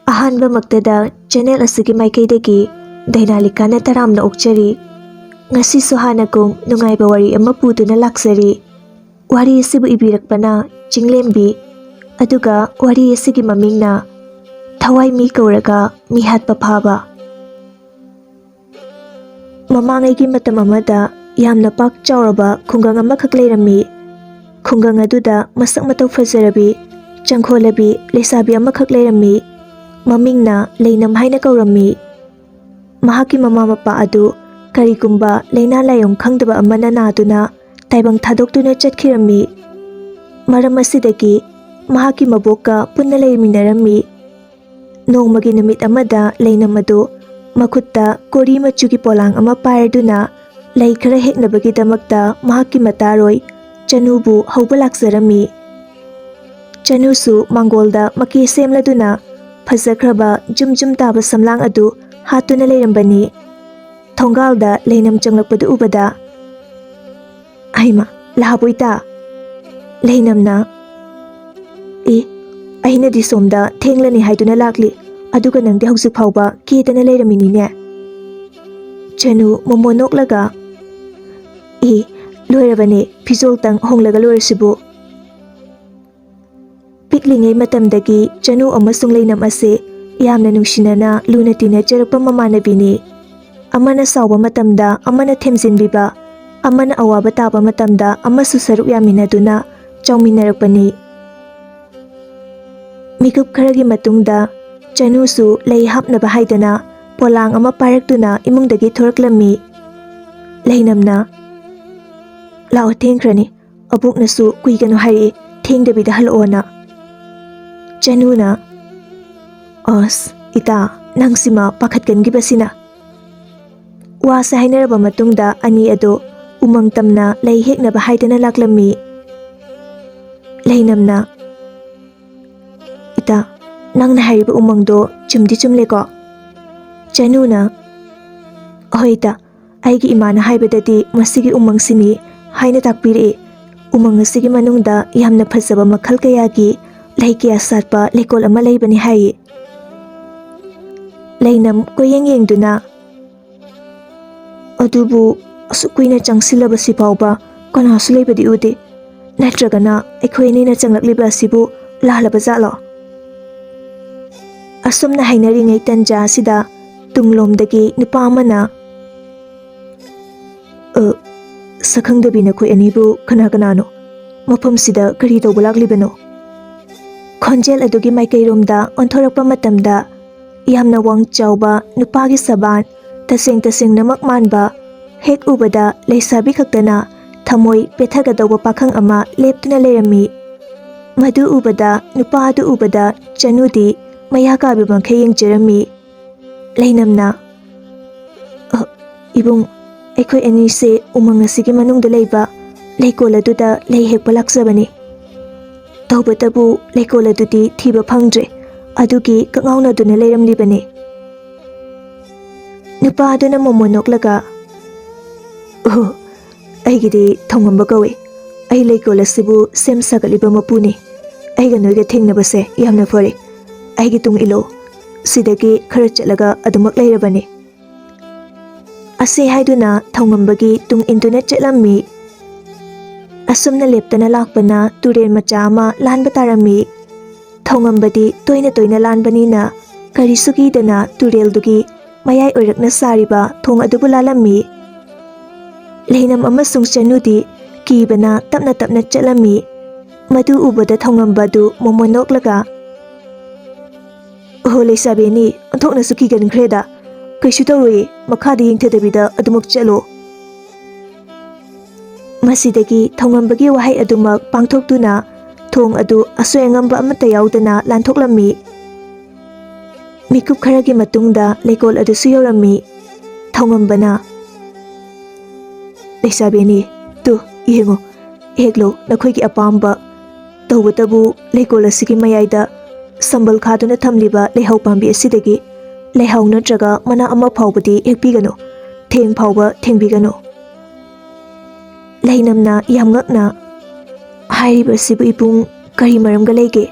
ꯑꯍꯥꯟꯕꯃꯛꯇꯗ channel ꯑꯁꯤꯒꯤ ꯃꯥꯏꯀꯩꯗꯒꯤ ꯗꯥꯏꯅꯥꯂꯤꯀꯥꯅ ꯇꯔꯥꯝꯅ ꯑꯣꯛꯆꯔꯤ꯫ ꯉꯁꯤꯁꯨ ꯍꯥꯟꯅꯒꯨꯝ ꯅꯨꯡꯉꯥꯏꯕ ꯋꯥꯔꯤ ꯑꯃ ꯄꯨꯗꯨꯅ ꯂꯥꯛꯆꯔꯤ꯫ ꯋꯥꯔꯤ ꯑꯁꯤꯕꯨ ꯏꯕꯤꯔꯛꯄꯅ ꯆꯤꯡꯂꯦꯝꯕꯤ, ꯑꯗꯨꯒ ꯋꯥꯔꯤ ꯑꯁꯤꯒꯤ ꯃꯃꯤꯡꯅ ꯊꯋꯥꯏ ꯃꯤ ꯀꯧꯔꯒ ꯃꯤꯍꯥꯠꯄ ꯐꯥꯕ꯫ ꯃꯃꯥꯡꯉꯩꯒꯤ ꯃꯇꯝ ꯑꯃꯗ ꯌꯥꯝꯅ ꯄꯥꯛ ꯆꯥꯎꯔꯕ ꯈꯨꯡꯒꯪ ꯑꯃꯈꯛ ꯂꯩꯔꯝꯃꯤ꯫ ꯈꯨꯡꯒꯪ ꯑꯗꯨꯗ ꯃꯁꯛ ꯃꯇꯧ ꯐꯖꯔꯕꯤ, ꯆꯪꯈꯣꯜꯂꯕꯤ ꯂꯩꯁꯥꯕꯤ ꯑꯃꯈꯛ ꯂꯩꯔꯝꯃꯤ꯫ ꯃꯃꯤꯡꯅ ꯂꯩꯅꯝ ꯍꯥꯏꯅ ꯀꯧꯔꯝꯃꯤ꯫ ꯃꯍꯥꯛꯀꯤ ꯃꯃꯥ ꯃꯄꯥ ꯑꯗꯨ ꯀꯔꯤꯒꯨꯝꯕ ꯂꯩꯅꯥ ꯂꯥꯏꯑꯣꯡ ꯈꯪꯗꯕ ꯑꯃꯅ ꯅꯥꯗꯨꯅ ꯇꯥꯏꯕꯪ ꯊꯥꯗꯣꯛꯇꯨꯅ ꯆꯠꯈꯤꯔꯝꯃꯤ꯫ ꯃꯔꯝ ꯑꯁꯤꯗꯒꯤ ꯃꯍꯥꯛꯀꯤ ꯃꯕꯣꯛꯀ ꯄꯨꯟꯅ ꯂꯩꯃꯤꯟꯅꯔꯝꯃꯤ꯫ ꯅꯣꯡꯃꯒꯤ ꯅꯨꯃꯤꯠ ꯑꯃꯗ ꯂꯩꯅꯝ ꯑꯗꯨ ꯃꯈꯨꯠꯇ ꯀꯣꯔꯤ ꯃꯆꯨꯒꯤ ꯄꯣꯂꯥꯡ ꯑꯃ ꯄꯥꯏꯔꯗꯨꯅ ꯂꯩ ꯈꯔ ꯍꯦꯛꯅꯕꯒꯤꯗꯃꯛꯇ ꯃꯍꯥꯛꯀꯤ ꯃꯇꯥꯔꯣꯏ ꯆꯅꯨꯕꯨ ꯍꯧꯕ ꯂꯥꯛꯆꯔꯝꯃꯤ꯫ ꯆꯅꯨꯁꯨ ꯃꯥꯡꯒꯣꯜꯗ ꯃꯀꯦ ꯁꯦꯝꯂꯗꯨꯅ ꯐꯖꯈ꯭ꯔꯕ ꯖꯨꯝ ꯖꯨꯝ ꯇꯥꯕ ꯁꯝꯂꯥꯡ ꯑꯗꯨ ꯍꯥꯠꯇꯨꯅ ꯂꯩꯔꯝꯕꯅꯤ꯫ ꯊꯣꯡꯒꯥꯜꯗ ꯂꯩꯅꯝ ꯆꯪꯂꯛꯄꯗꯨ ꯎꯕꯗ, "ꯍꯩꯃꯥ, ꯂꯥꯕꯣꯏꯇꯥ!" ꯂꯩꯅꯝꯅ, "ꯑꯩꯅꯗꯤ ꯁꯣꯝꯗ ꯊꯦꯡꯂꯅꯤ ꯍꯥꯏꯗꯨꯅ ꯂꯥꯛꯂꯤ, ꯑꯗꯨꯒ ꯅꯪꯗꯤ ꯍꯧꯖꯤꯛ ꯐꯥꯎꯕ ꯀꯦꯗꯅ ꯂꯩꯔꯝꯃꯤꯅꯤꯅꯦ?" ꯆꯅꯨ ꯃꯣꯃꯣ ꯅꯣꯛꯂꯒ, "ꯂꯣꯏꯔꯕꯅꯦ, ꯐꯤꯖꯣꯜꯇꯪ ꯍꯣꯡꯂꯒ ꯂꯣꯏꯔꯁꯤꯕꯨ." ꯄꯤꯛꯂꯤꯉꯩ ꯃꯇꯝꯗꯒꯤ ꯆꯅꯨ ꯑꯃꯁꯨꯡ ꯂꯩꯅꯝ ꯑꯁꯤ ꯌꯥꯝꯅ ꯅꯨꯡꯁꯤꯅꯅ ꯂꯨꯅ ꯇꯤꯟꯅꯖꯔꯛꯄ ꯃꯃꯥꯟꯅꯕꯤꯅꯤ꯫ ꯑꯃꯅ ꯁꯥꯎꯕ ꯃꯇꯝꯗ ꯑꯃꯅ ꯊꯦꯝꯖꯤꯟꯕꯤꯕ, ꯑꯃꯅ ꯑꯋꯥꯕ ꯇꯥꯕ ꯃꯇꯝꯗ ꯑꯃꯁꯨ ꯁꯔꯨꯛ ꯌꯥꯃꯤꯟꯅꯗꯨꯅ ꯆꯥꯎꯃꯤꯟꯅꯔꯛꯄꯅꯤ꯫ ꯃꯤꯀꯨꯞ ꯈꯔꯒꯤ ꯃꯇꯨꯡꯗ ꯆꯅꯨꯁꯨ ꯂꯩ ꯍꯥꯞꯅꯕ ꯍꯥꯏꯗꯅ ꯄꯣꯂꯥꯡ ꯑꯃ ꯄꯥꯏꯔꯛꯇꯨꯅ ꯏꯃꯨꯡꯗꯒꯤ ꯊꯣꯔꯛꯂꯝꯃꯤ꯫ ꯂꯩꯅꯝꯅ, "ꯂꯥꯛꯑꯣ, ꯊꯦꯡꯈ꯭ꯔꯅꯤ, ꯑꯕꯣꯛꯅꯁꯨ ꯀꯨꯏꯒꯅꯨ ꯍꯥꯏꯔꯛꯏ, ꯊꯦꯡꯗꯕꯤꯗ ꯍꯜꯂꯛꯑꯣꯅ." ꯆꯅꯨꯅ, "ꯑꯁ ꯏꯇꯥ, ꯅꯪꯁꯤꯃ ꯄꯥꯈꯠꯀꯟꯈꯤꯕꯁꯤꯅ." ꯋꯥꯁꯦ ꯍꯥꯏꯅꯔꯕ ꯃꯇꯨꯡꯗ ꯑꯅꯤ ꯑꯗꯨ ꯎꯃꯪ ꯇꯝꯅ ꯂꯩ ꯍꯦꯛꯅꯕ ꯍꯥꯏꯗꯅ ꯂꯥꯛꯂꯝꯃꯤ꯫ ꯂꯩꯅꯝꯅ, "ꯏꯇꯥ, ꯅꯪꯅ ꯍꯥꯏꯔꯤꯕ ꯎꯃꯪꯗꯣ ꯆꯨꯝꯗꯤ ꯆꯨꯝꯂꯦꯀꯣ?" ꯆꯅꯨꯅ, "ꯍꯣꯏ ꯏꯇꯥ, ꯑꯩꯒꯤ ꯏꯃꯥꯅ ꯍꯥꯏꯕꯗꯗꯤ ꯃꯁꯤꯒꯤ ꯎꯃꯪꯁꯤꯅꯤ ꯍꯥꯏꯅ ꯇꯥꯛꯄꯤꯔꯛꯏ꯫ ꯎꯃꯪ ꯑꯁꯤꯒꯤ ꯃꯅꯨꯡꯗ ꯌꯥꯝꯅ ꯐꯖꯕ ꯃꯈꯜ ꯀꯌꯥꯒꯤ ꯂꯩꯀꯌꯥ ꯁꯥꯠꯄ ꯂꯩꯀꯣꯜ ꯑꯃ ꯂꯩꯕꯅꯤ ꯍꯥꯏꯌꯦ." ꯂꯩꯅꯝ ꯀꯣꯏꯌꯦꯡ ꯌꯦꯡꯗꯨꯅ, "ꯑꯗꯨꯕꯨ ꯑꯁꯨꯛ ꯀꯨꯏꯅ ꯆꯪꯁꯤꯜꯂꯕꯁꯤ ꯐꯥꯎꯕ ꯀꯅꯥꯁꯨ ꯂꯩꯕꯗꯤ ꯎꯗꯦ, ꯅꯠꯇ꯭ꯔꯒꯅ ꯑꯩꯈꯣꯏ ꯑꯅꯤꯅ ꯆꯪꯂꯛꯂꯤꯕ ꯑꯁꯤꯕꯨ ꯂꯥꯜꯂꯕ ꯖꯥꯠꯂꯣ?" ꯑꯁꯨꯝꯅ ꯍꯥꯏꯅꯔꯤꯉꯩ ꯇꯟꯖꯥ ꯑꯁꯤꯗ ꯇꯨꯡꯂꯣꯝꯗꯒꯤ ꯅꯨꯄꯥ ꯑꯃꯅ, "ꯁꯛꯈꯪꯗꯕꯤ ꯅꯈꯣꯏ ꯑꯅꯤꯕꯨ ꯀꯅꯥ ꯀꯅꯥꯅꯣ? ꯃꯐꯝꯁꯤꯗ ꯀꯔꯤ ꯇꯧꯕ ꯂꯥꯛꯂꯤꯕꯅꯣ?" ꯈꯣꯟꯖꯦꯜ ꯑꯗꯨꯒꯤ ꯃꯥꯏꯀꯩꯔꯣꯝꯗ ꯑꯣꯟꯊꯣꯔꯛꯄ ꯃꯇꯝꯗ ꯌꯥꯝꯅ ꯋꯥꯡ ꯆꯥꯎꯕ ꯅꯨꯄꯥꯒꯤ ꯁꯕꯥꯟ ꯇꯁꯦꯡꯅꯃꯛ ꯃꯥꯟꯕ, ꯍꯦꯛ ꯎꯕꯗ ꯂꯩꯁꯥꯕꯤ ꯈꯛꯇꯅ ꯊꯃꯣꯏ ꯄꯦꯠꯊꯒꯗꯧꯕ ꯄꯥꯈꯪ ꯑꯃ ꯂꯦꯞꯇꯨꯅ ꯂꯩꯔꯝꯃꯤ꯫ ꯃꯗꯨ ꯎꯕꯗ, ꯅꯨꯄꯥ ꯑꯗꯨ ꯎꯕꯗ ꯆꯅꯨꯗꯤ ꯃꯌꯥ ꯀꯥꯕꯤ ꯃꯈꯩ ꯌꯦꯡꯖꯔꯝꯃꯤ꯫ ꯂꯩꯅꯝꯅ, "ꯏꯕꯨꯡ, ꯑꯩꯈꯣꯏ ꯑꯅꯤꯁꯦ ꯎꯃꯪ ꯑꯁꯤꯒꯤ ꯃꯅꯨꯡꯗ ꯂꯩꯕ ꯂꯩꯀꯣꯜ ꯑꯗꯨꯗ ꯂꯩ ꯍꯦꯛꯄ ꯂꯥꯛꯆꯕꯅꯤ꯫ ꯇꯧꯕꯇꯕꯨ ꯂꯩꯀꯣꯜ ꯑꯗꯨꯗꯤ ꯊꯤꯕ ꯐꯪꯗ꯭ꯔꯦ, ꯑꯗꯨꯒꯤ ꯀꯛꯉꯥꯎꯅꯗꯨꯅ ꯂꯩꯔꯝꯂꯤꯕꯅꯤ." ꯅꯨꯄꯥ ꯑꯗꯨꯅ ꯃꯣꯃꯣ ꯅꯣꯛꯂꯒ, "ꯑꯩꯒꯤꯗꯤ ꯊꯧꯉꯝꯕ ꯀꯧꯏ. ꯑꯩ ꯂꯩꯀꯣꯜ ꯑꯁꯤꯕꯨ ꯁꯦꯝ ꯁꯥꯒꯠꯂꯤꯕ ꯃꯄꯨꯅꯤ. ꯑꯩꯒ ꯅꯣꯏꯒ ꯊꯦꯡꯅꯕꯁꯦ ꯌꯥꯝꯅ ꯐꯔꯦ. ꯑꯩꯒꯤ ꯇꯨꯡ ꯏꯜꯂꯣ, ꯁꯤꯗꯒꯤ ꯈꯔ ꯆꯠꯂꯒ ꯑꯗꯨꯃꯛ ꯂꯩꯔꯕꯅꯤ." ꯑꯁꯤ ꯍꯥꯏꯗꯨꯅ ꯊꯧꯉꯝꯕꯒꯤ ꯇꯨꯡ ꯏꯟꯗꯨꯅ ꯆꯠꯂꯝꯃꯤ꯫ ꯑꯁꯨꯝꯅ ꯂꯦꯞꯇꯅ ꯂꯥꯛꯄꯅ ꯇꯨꯔꯦꯜ ꯃꯆꯥ ꯑꯃ ꯂꯥꯟꯕ ꯇꯥꯔꯝꯃꯤ꯫ ꯊꯧꯉꯝꯕꯗꯤ ꯇꯣꯏꯅ ꯇꯣꯏꯅ ꯂꯥꯟꯕꯅꯤꯅ ꯀꯔꯤꯁꯨ ꯀꯤꯗꯅ ꯇꯨꯔꯦꯜꯗꯨꯒꯤ ꯃꯌꯥꯏ ꯑꯣꯏꯔꯛꯅ ꯁꯥꯔꯤꯕ ꯊꯣꯡ ꯑꯗꯨꯕꯨ ꯂꯥꯜꯂꯝꯃꯤ꯫ ꯂꯩꯅꯝ ꯑꯃꯁꯨꯡ ꯆꯅꯨꯗꯤ ꯀꯤꯕꯅ ꯇꯞꯅ ꯇꯞꯅ ꯆꯠꯂꯝꯃꯤ꯫ ꯃꯗꯨ ꯎꯕꯗ ꯊꯧꯉꯝꯕ ꯑꯗꯨ ꯃꯣꯃꯣ ꯅꯣꯛꯂꯒ, "ꯂꯩꯁꯥꯕꯤ ꯑꯅꯤ, ꯑꯣꯟꯊꯣꯛꯅꯁꯨ ꯀꯤꯒꯟꯈ꯭ꯔꯦꯗ. ꯀꯩꯁꯨ ꯇꯧꯔꯣꯏꯌꯦ, ꯃꯈꯥꯗ ꯌꯦꯡꯊꯗꯕꯤꯗ ꯑꯗꯨꯃꯛ ꯆꯠꯂꯣ." ꯃꯁꯤꯗꯒꯤ ꯊꯧꯉꯝꯕꯒꯤ ꯋꯥꯍꯩ ꯑꯗꯨꯃꯛ ꯄꯥꯡꯊꯣꯛꯇꯨꯅ ꯊꯣꯡ ꯑꯗꯨ ꯑꯁꯣꯏ ꯑꯉꯥꯝꯕ ꯑꯃꯠꯇ ꯌꯥꯎꯗꯅ ꯂꯥꯟꯊꯣꯛꯂꯝꯃꯤ꯫ ꯃꯤꯀꯨꯞ ꯈꯔꯒꯤ ꯃꯇꯨꯡꯗ ꯂꯩꯀꯣꯜ ꯑꯗꯨꯁꯨ ꯌꯧꯔꯝꯃꯤ꯫ ꯊꯧꯉꯝꯕꯅ, "ꯂꯩꯁꯥꯕꯤ ꯑꯅꯤ, ꯌꯦꯡꯉꯣ, ꯍꯦꯛꯂꯣ ꯅꯈꯣꯏꯒꯤ ꯑꯄꯥꯝꯕ. ꯇꯧꯕꯇꯕꯨ ꯂꯩꯀꯣꯜ ꯑꯁꯤꯒꯤ ꯃꯌꯥꯏꯗ ꯁꯝꯕꯜ ꯈꯥꯗꯨꯅ ꯊꯝꯂꯤꯕ ꯂꯩꯍꯧ ꯄꯥꯝꯕꯤ ꯑꯁꯤꯗꯒꯤ ꯂꯩꯍꯧ ꯅꯠꯇ꯭ꯔꯒ ꯃꯅꯥ ꯑꯃ ꯐꯥꯎꯕꯗꯤ ꯍꯦꯛꯄꯤꯒꯅꯨ. ꯊꯦꯡ ꯐꯥꯎꯕ ꯊꯦꯡꯕꯤꯒꯅꯨ." ꯂꯩꯅꯝꯅ ꯌꯥꯝ ꯉꯛꯅ, "ꯍꯥꯏꯔꯤꯕꯁꯤꯕꯨ ꯏꯕꯨꯡ ꯀꯔꯤ ꯃꯔꯝꯒ ꯂꯩꯒꯦ?"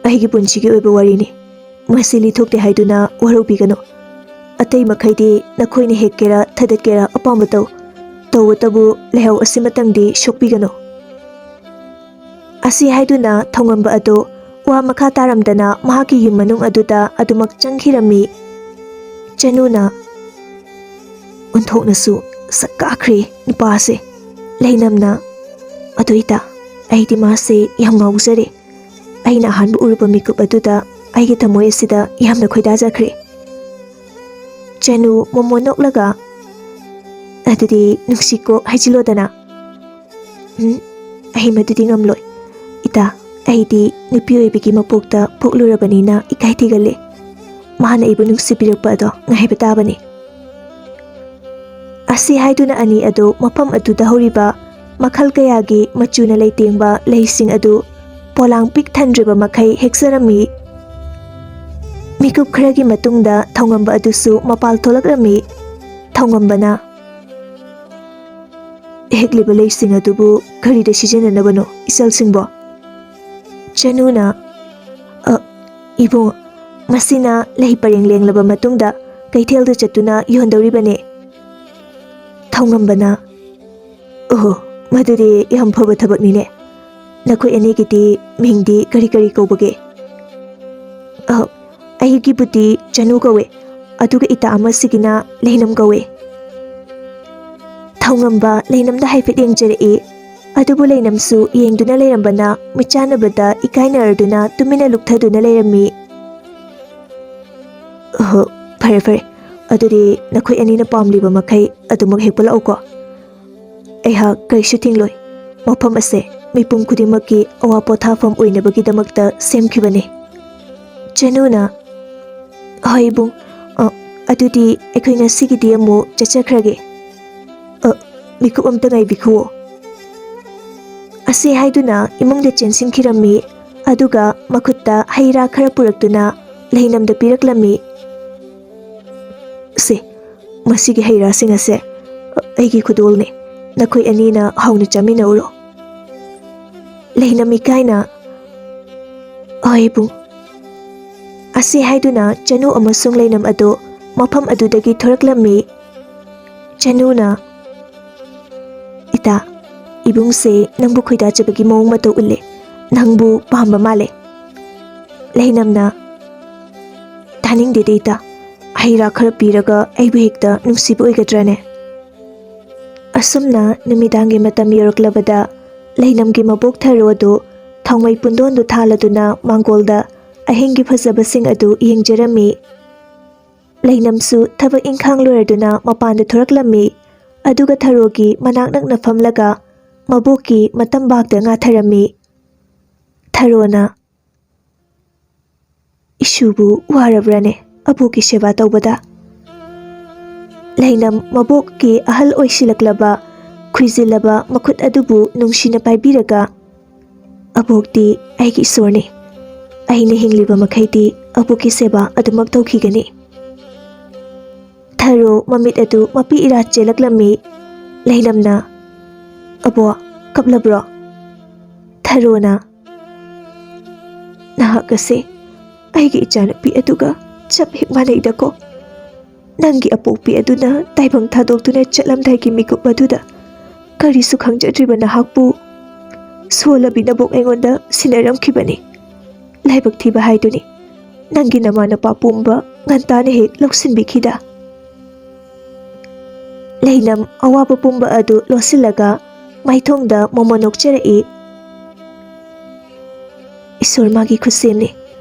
ꯑꯩꯒꯤ ꯄꯨꯟꯁꯤꯒꯤ ꯑꯣꯏꯕ ꯋꯥꯔꯤꯅꯤ ꯃꯁꯤ ꯂꯤꯊꯣꯛꯇꯦ ꯍꯥꯏꯗꯨꯅ ꯋꯥꯔꯧꯕꯤꯒꯅꯨ ꯑꯇꯩ ꯃꯈꯩꯗꯤ ꯅꯈꯣꯏꯅ ꯍꯦꯛꯀꯦꯔꯥ ꯊꯗꯠꯀꯦꯔꯥ ꯑꯄꯥꯝꯕ ꯇꯧꯕꯇꯕꯨ ꯂꯩꯍꯧ ꯑꯁꯤꯃꯇꯪꯗꯤ ꯁꯣꯛꯄꯤꯒꯅꯨ ꯑꯁꯤ ꯍꯥꯏꯗꯨꯅ ꯊꯧꯉꯝꯕ ꯑꯗꯨ ꯋꯥ ꯃꯈꯥ ꯇꯥꯔꯝꯗꯅ ꯃꯍꯥꯛꯀꯤ ꯌꯨꯝ ꯃꯅꯨꯡ ꯑꯗꯨꯗ ꯑꯗꯨꯃꯛ ꯆꯪꯈꯤꯔꯝꯃꯤ ꯆꯅꯨꯅ ꯑꯣꯟꯊꯣꯛꯅꯁꯨ ꯁꯛ ꯀꯥꯈ꯭ꯔꯦ ꯅꯨꯄꯥꯁꯦ ꯂꯩꯅꯝꯅ ꯑꯗꯨ ꯏꯇꯥ ꯑꯩꯗꯤ ꯃꯥꯁꯦ ꯌꯥꯝ ꯉꯥꯎꯖꯔꯦ ꯑꯩꯅ ꯑꯍꯥꯟꯕ ꯎꯔꯨꯕ ꯃꯤꯀꯨꯞ ꯑꯗꯨꯗ ꯑꯩꯒꯤ ꯊꯃꯣꯏ ꯑꯁꯤꯗ ꯌꯥꯝꯅ ꯈꯣꯏꯗꯥꯖꯈ꯭ꯔꯦ ꯆꯅꯨ ꯃꯣꯃꯣ ꯅꯣꯛꯂꯒ ꯑꯗꯨꯗꯤ ꯅꯨꯡꯁꯤꯀꯣ ꯍꯥꯏꯖꯤꯜꯂꯣꯗꯅ ꯑꯩ ꯃꯗꯨꯗꯤ ꯉꯝꯂꯣꯏ ꯏꯇꯥ ꯑꯩꯗꯤ ꯅꯨꯄꯤ ꯑꯣꯏꯕꯒꯤ ꯃꯄꯣꯛꯇ ꯄꯣꯛꯂꯨꯔꯕꯅꯤꯅ ꯏꯀꯥꯏ ꯊꯤꯒꯜꯂꯦ ꯃꯥꯅ ꯑꯩꯕꯨ ꯅꯨꯡꯁꯤꯕꯤꯔꯛꯄ ꯑꯗꯣ ꯉꯥꯏꯕ ꯇꯥꯕꯅꯤ ꯑꯁꯤ ꯍꯥꯏꯗꯨꯅ ꯑꯅꯤ ꯑꯗꯨ ꯃꯐꯝ ꯑꯗꯨꯗ ꯍꯧꯔꯤꯕ ꯃꯈꯜ ꯀꯌꯥꯒꯤ ꯃꯆꯨꯅ ꯂꯩꯇꯦꯡꯕ ꯂꯩꯁꯤꯡ ꯑꯗꯨ ꯄꯣꯂꯥꯡ ꯄꯤꯛ ꯊꯟꯗ꯭ꯔꯤꯕ ꯃꯈꯩ ꯍꯦꯛꯆꯔꯝꯃꯤ ꯃꯤꯀꯨꯞ ꯈꯔꯒꯤ ꯃꯇꯨꯡꯗ ꯊꯧꯉꯝꯕ ꯑꯗꯨꯁꯨ ꯃꯄꯥꯜ ꯊꯣꯛꯂꯛꯂꯝꯃꯤ ꯊꯧꯉꯝꯕꯅ ꯍꯦꯛꯂꯤꯕ ꯂꯩꯁꯤꯡ ꯑꯗꯨꯕꯨ ꯀꯔꯤꯗ ꯁꯤꯖꯤꯟꯅꯅꯕꯅꯣ ꯏꯆꯜꯁꯤꯡꯕꯣ ꯆꯅꯨꯅ ꯏꯕꯨꯡ ꯃꯁꯤꯅ ꯂꯩ ꯄꯔꯦꯡ ꯂꯦꯡꯂꯕ ꯃꯇꯨꯡꯗ ꯀꯩꯊꯦꯜꯗ ꯆꯠꯇꯨꯅ ꯌꯣꯟꯗꯧꯔꯤꯕꯅꯦ ꯊꯧꯉꯝꯕꯅ ꯑꯣꯍꯣ ꯃꯗꯨꯗꯤ ꯌꯥꯝ ꯐꯕ ꯊꯕꯛꯅꯤꯅꯦ ꯅꯈꯣꯏ ꯑꯅꯤꯒꯤꯗꯤ ꯃꯤꯡꯗꯤ ꯀꯔꯤ ꯀꯔꯤ ꯀꯧꯕꯒꯦ ꯑꯩꯒꯤꯕꯨꯗꯤ ꯆꯅꯨ ꯀꯧꯋꯦ ꯑꯗꯨꯒ ꯏꯇꯥ ꯑꯃꯁꯤꯒꯤꯅ ꯂꯩꯅꯝ ꯀꯧꯋꯦ ꯊꯧꯉꯝꯕ ꯂꯩꯅꯝꯗ ꯍꯥꯏꯐꯦꯠ ꯌꯦꯡꯖꯔꯛꯏ ꯑꯗꯨꯕꯨ ꯂꯩꯅꯝꯁꯨ ꯌꯦꯡꯗꯨꯅ ꯂꯩꯔꯝꯕꯅ ꯃꯤꯠꯆꯥꯟꯅꯕꯗ ꯏꯀꯥꯏꯅꯔꯗꯨꯅ ꯇꯨꯃꯤꯟꯅ ꯂꯨꯞꯊꯗꯨꯅ ꯂꯩꯔꯝꯃꯤ ꯑꯣꯍꯣ ꯐꯔꯦ ꯐꯔꯦ ꯑꯗꯨꯗꯤ ꯅꯈꯣꯏ ꯑꯅꯤꯅ ꯄꯥꯝꯂꯤꯕ ꯃꯈꯩ ꯑꯗꯨꯃꯛ ꯍꯦꯛꯄ ꯂꯥꯛꯎꯀꯣ ꯑꯩꯍꯥꯛ ꯀꯔꯤꯁꯨ ꯊꯤꯡꯂꯣꯏ ꯃꯐꯝ ꯑꯁꯦ ꯃꯤꯄꯨꯝ ꯈꯨꯗꯤꯡꯃꯛꯀꯤ ꯑꯋꯥ ꯄꯣꯊꯥꯐꯝ ꯑꯣꯏꯅꯕꯒꯤꯗꯃꯛꯇ ꯁꯦꯝꯈꯤꯕꯅꯤ ꯆꯅꯨꯅ ꯍꯣꯏ ꯏꯕꯨꯡ ꯑꯗꯨꯗꯤ ꯑꯩꯈꯣꯏ ꯉꯁꯤꯒꯤꯗꯤ ꯑꯃꯨꯛ ꯆꯠꯆꯈ꯭ꯔꯒꯦ ꯃꯤꯀꯨꯞ ꯑꯝꯇ ꯉꯥꯏꯕꯤꯈꯨꯋꯣ ꯑꯁꯤ ꯍꯥꯏꯗꯨꯅ ꯏꯃꯨꯡꯗ ꯆꯦꯟꯁꯤꯟꯈꯤꯔꯝꯃꯤ ꯑꯗꯨꯒ ꯃꯈꯨꯠꯇ ꯍꯩ ꯔꯥ ꯈꯔ ꯄꯨꯔꯛꯇꯨꯅ ꯂꯩꯅꯝꯗ ꯄꯤꯔꯛꯂꯝꯃꯤ ꯁꯦ ꯃꯁꯤꯒꯤ ꯍꯩ ꯔꯥꯁꯤꯡ ꯑꯁꯦ ꯑꯩꯒꯤ ꯈꯨꯗꯣꯜꯅꯤ ꯅꯈꯣꯏ ꯑꯅꯤꯅ ꯍꯥꯎꯅ ꯆꯥꯃꯤꯟꯅꯧꯔꯣ ꯂꯩꯅꯝ ꯏꯀꯥꯏꯅ ꯍꯣꯏ ꯏꯕꯨꯡ ꯑꯁꯤ ꯍꯥꯏꯗꯨꯅ ꯆꯅꯨ ꯑꯃꯁꯨꯡ ꯂꯩꯅꯝ ꯑꯗꯨ ꯃꯐꯝ ꯑꯗꯨꯗꯒꯤ ꯊꯣꯔꯛꯂꯝꯃꯤ ꯆꯅꯨꯅ ꯏꯇꯥ ꯏꯕꯨꯡꯁꯦ ꯅꯪꯕꯨ ꯈꯣꯏꯗꯥꯖꯕꯒꯤ ꯃꯑꯣꯡ ꯃꯇꯧ ꯎꯠꯂꯦ ꯅꯪꯕꯨ ꯄꯥꯝꯕ ꯃꯥꯜꯂꯦ ꯂꯩꯅꯝꯅ ꯇꯥꯅꯤꯡꯗꯦꯗ ꯏꯇꯥ ꯍꯩ ꯔꯥ ꯈꯔ ꯄꯤꯔꯒ ꯑꯩꯕꯨ ꯍꯦꯛꯇ ꯅꯨꯡꯁꯤꯕ ꯑꯣꯏꯒꯗ꯭ꯔꯥꯅꯦ ꯑꯁꯨꯝꯅ ꯅꯨꯃꯤꯗꯥꯡꯒꯤ ꯃꯇꯝ ꯌꯧꯔꯛꯂꯕꯗ ꯂꯩꯅꯝꯒꯤ ꯃꯕꯣꯛ ꯊꯔꯣ ꯑꯗꯨ ꯊꯥꯎꯃꯩ ꯄꯨꯟꯗꯣꯟꯗꯨ ꯊꯥꯜꯂꯗꯨꯅ ꯃꯥꯡꯒꯣꯜꯗ ꯑꯍꯤꯡꯒꯤ ꯐꯖꯕꯁꯤꯡ ꯑꯗꯨ ꯌꯦꯡꯖꯔꯝꯃꯤ ꯂꯩꯅꯝꯁꯨ ꯊꯕꯛ ꯏꯪꯈꯥꯡ ꯂꯣꯏꯔꯗꯨꯅ ꯃꯄꯥꯟꯗ ꯊꯣꯔꯛꯂꯝꯃꯤ ꯑꯗꯨꯒ ꯊꯔꯣꯒꯤ ꯃꯅꯥꯛ ꯅꯛꯅ ꯐꯝꯂꯒ ꯃꯕꯣꯛꯀꯤ ꯃꯇꯝꯕꯥꯛꯇ ꯉꯥꯊꯔꯝꯃꯤ ꯊꯔꯣꯅ ꯏꯁꯨꯕꯨ ꯋꯥꯔꯕ꯭ꯔꯥꯅꯦ ꯑꯕꯣꯛꯀꯤ ꯁꯦꯕꯥ ꯇꯧꯕꯗ ꯂꯩꯅꯝ ꯃꯕꯣꯛꯀꯤ ꯑꯍꯜ ꯑꯣꯏꯁꯤꯜꯂꯛꯂꯕ ꯈꯨꯏꯖꯤꯜꯂꯕ ꯃꯈꯨꯠ ꯑꯗꯨꯕꯨ ꯅꯨꯡꯁꯤꯅ ꯄꯥꯏꯕꯤꯔꯒ ꯑꯕꯣꯛꯇꯤ ꯑꯩꯒꯤ ꯏꯁꯣꯔꯅꯤ ꯑꯩꯅ ꯍꯤꯡꯂꯤꯕ ꯃꯈꯩꯗꯤ ꯑꯕꯣꯛꯀꯤ ꯁꯦꯕꯥ ꯑꯗꯨꯃꯛ ꯇꯧꯈꯤꯒꯅꯤ ꯊꯔꯣ ꯃꯃꯤꯠ ꯑꯗꯨ ꯃꯄꯤ ꯏꯔꯥ ꯆꯦꯜꯂꯛꯂꯝꯃꯤ ꯂꯩꯅꯝꯅ ꯑꯕꯣꯛ ꯀꯞꯂꯕ꯭ꯔꯣ ꯊꯔꯣꯅ ꯅꯍꯥꯛ ꯑꯁꯦ ꯑꯩꯒꯤ ꯏꯆꯥꯅꯨꯄꯤ ꯑꯗꯨꯒ ꯆꯞ ꯍꯦꯛ ꯃꯥꯟꯅꯩꯗꯀꯣ ꯅꯪꯒꯤ ꯑꯄꯣꯛꯄꯤ ꯑꯗꯨꯅ ꯇꯥꯏꯕꯪ ꯊꯥꯗꯣꯛꯇꯨꯅ ꯆꯠꯂꯝꯗꯥꯏꯒꯤ ꯃꯤꯀꯨꯞ ꯑꯗꯨꯗ ꯀꯔꯤꯁꯨ ꯈꯪꯖꯗ꯭ꯔꯤꯕ ꯅꯍꯥꯛꯄꯨ ꯁꯣꯜꯂꯕꯤ ꯅꯕꯣꯛ ꯑꯩꯉꯣꯟꯗ ꯁꯤꯟꯅꯔꯝꯈꯤꯕꯅꯤ ꯂꯥꯏꯕꯛ ꯊꯤꯕ ꯍꯥꯏꯗꯨꯅꯤ ꯅꯪꯒꯤ ꯅꯃꯥ ꯅꯄꯥ ꯄꯨꯝꯕ ꯉꯟꯇꯥꯅ ꯍꯦꯛ ꯂꯧꯁꯤꯟꯕꯤꯈꯤꯗ ꯂꯩꯅꯝ ꯑꯋꯥꯕ ꯄꯨꯝꯕ ꯑꯗꯨ ꯂꯣꯠꯁꯤꯜꯂꯒ ꯃꯥꯏꯊꯣꯡꯗ ꯃꯣꯃꯣ ꯅꯣꯛꯆꯔꯛꯏ ꯏꯁꯣꯔ ꯃꯥꯒꯤ ꯈꯨꯠꯁꯦꯝꯅꯤ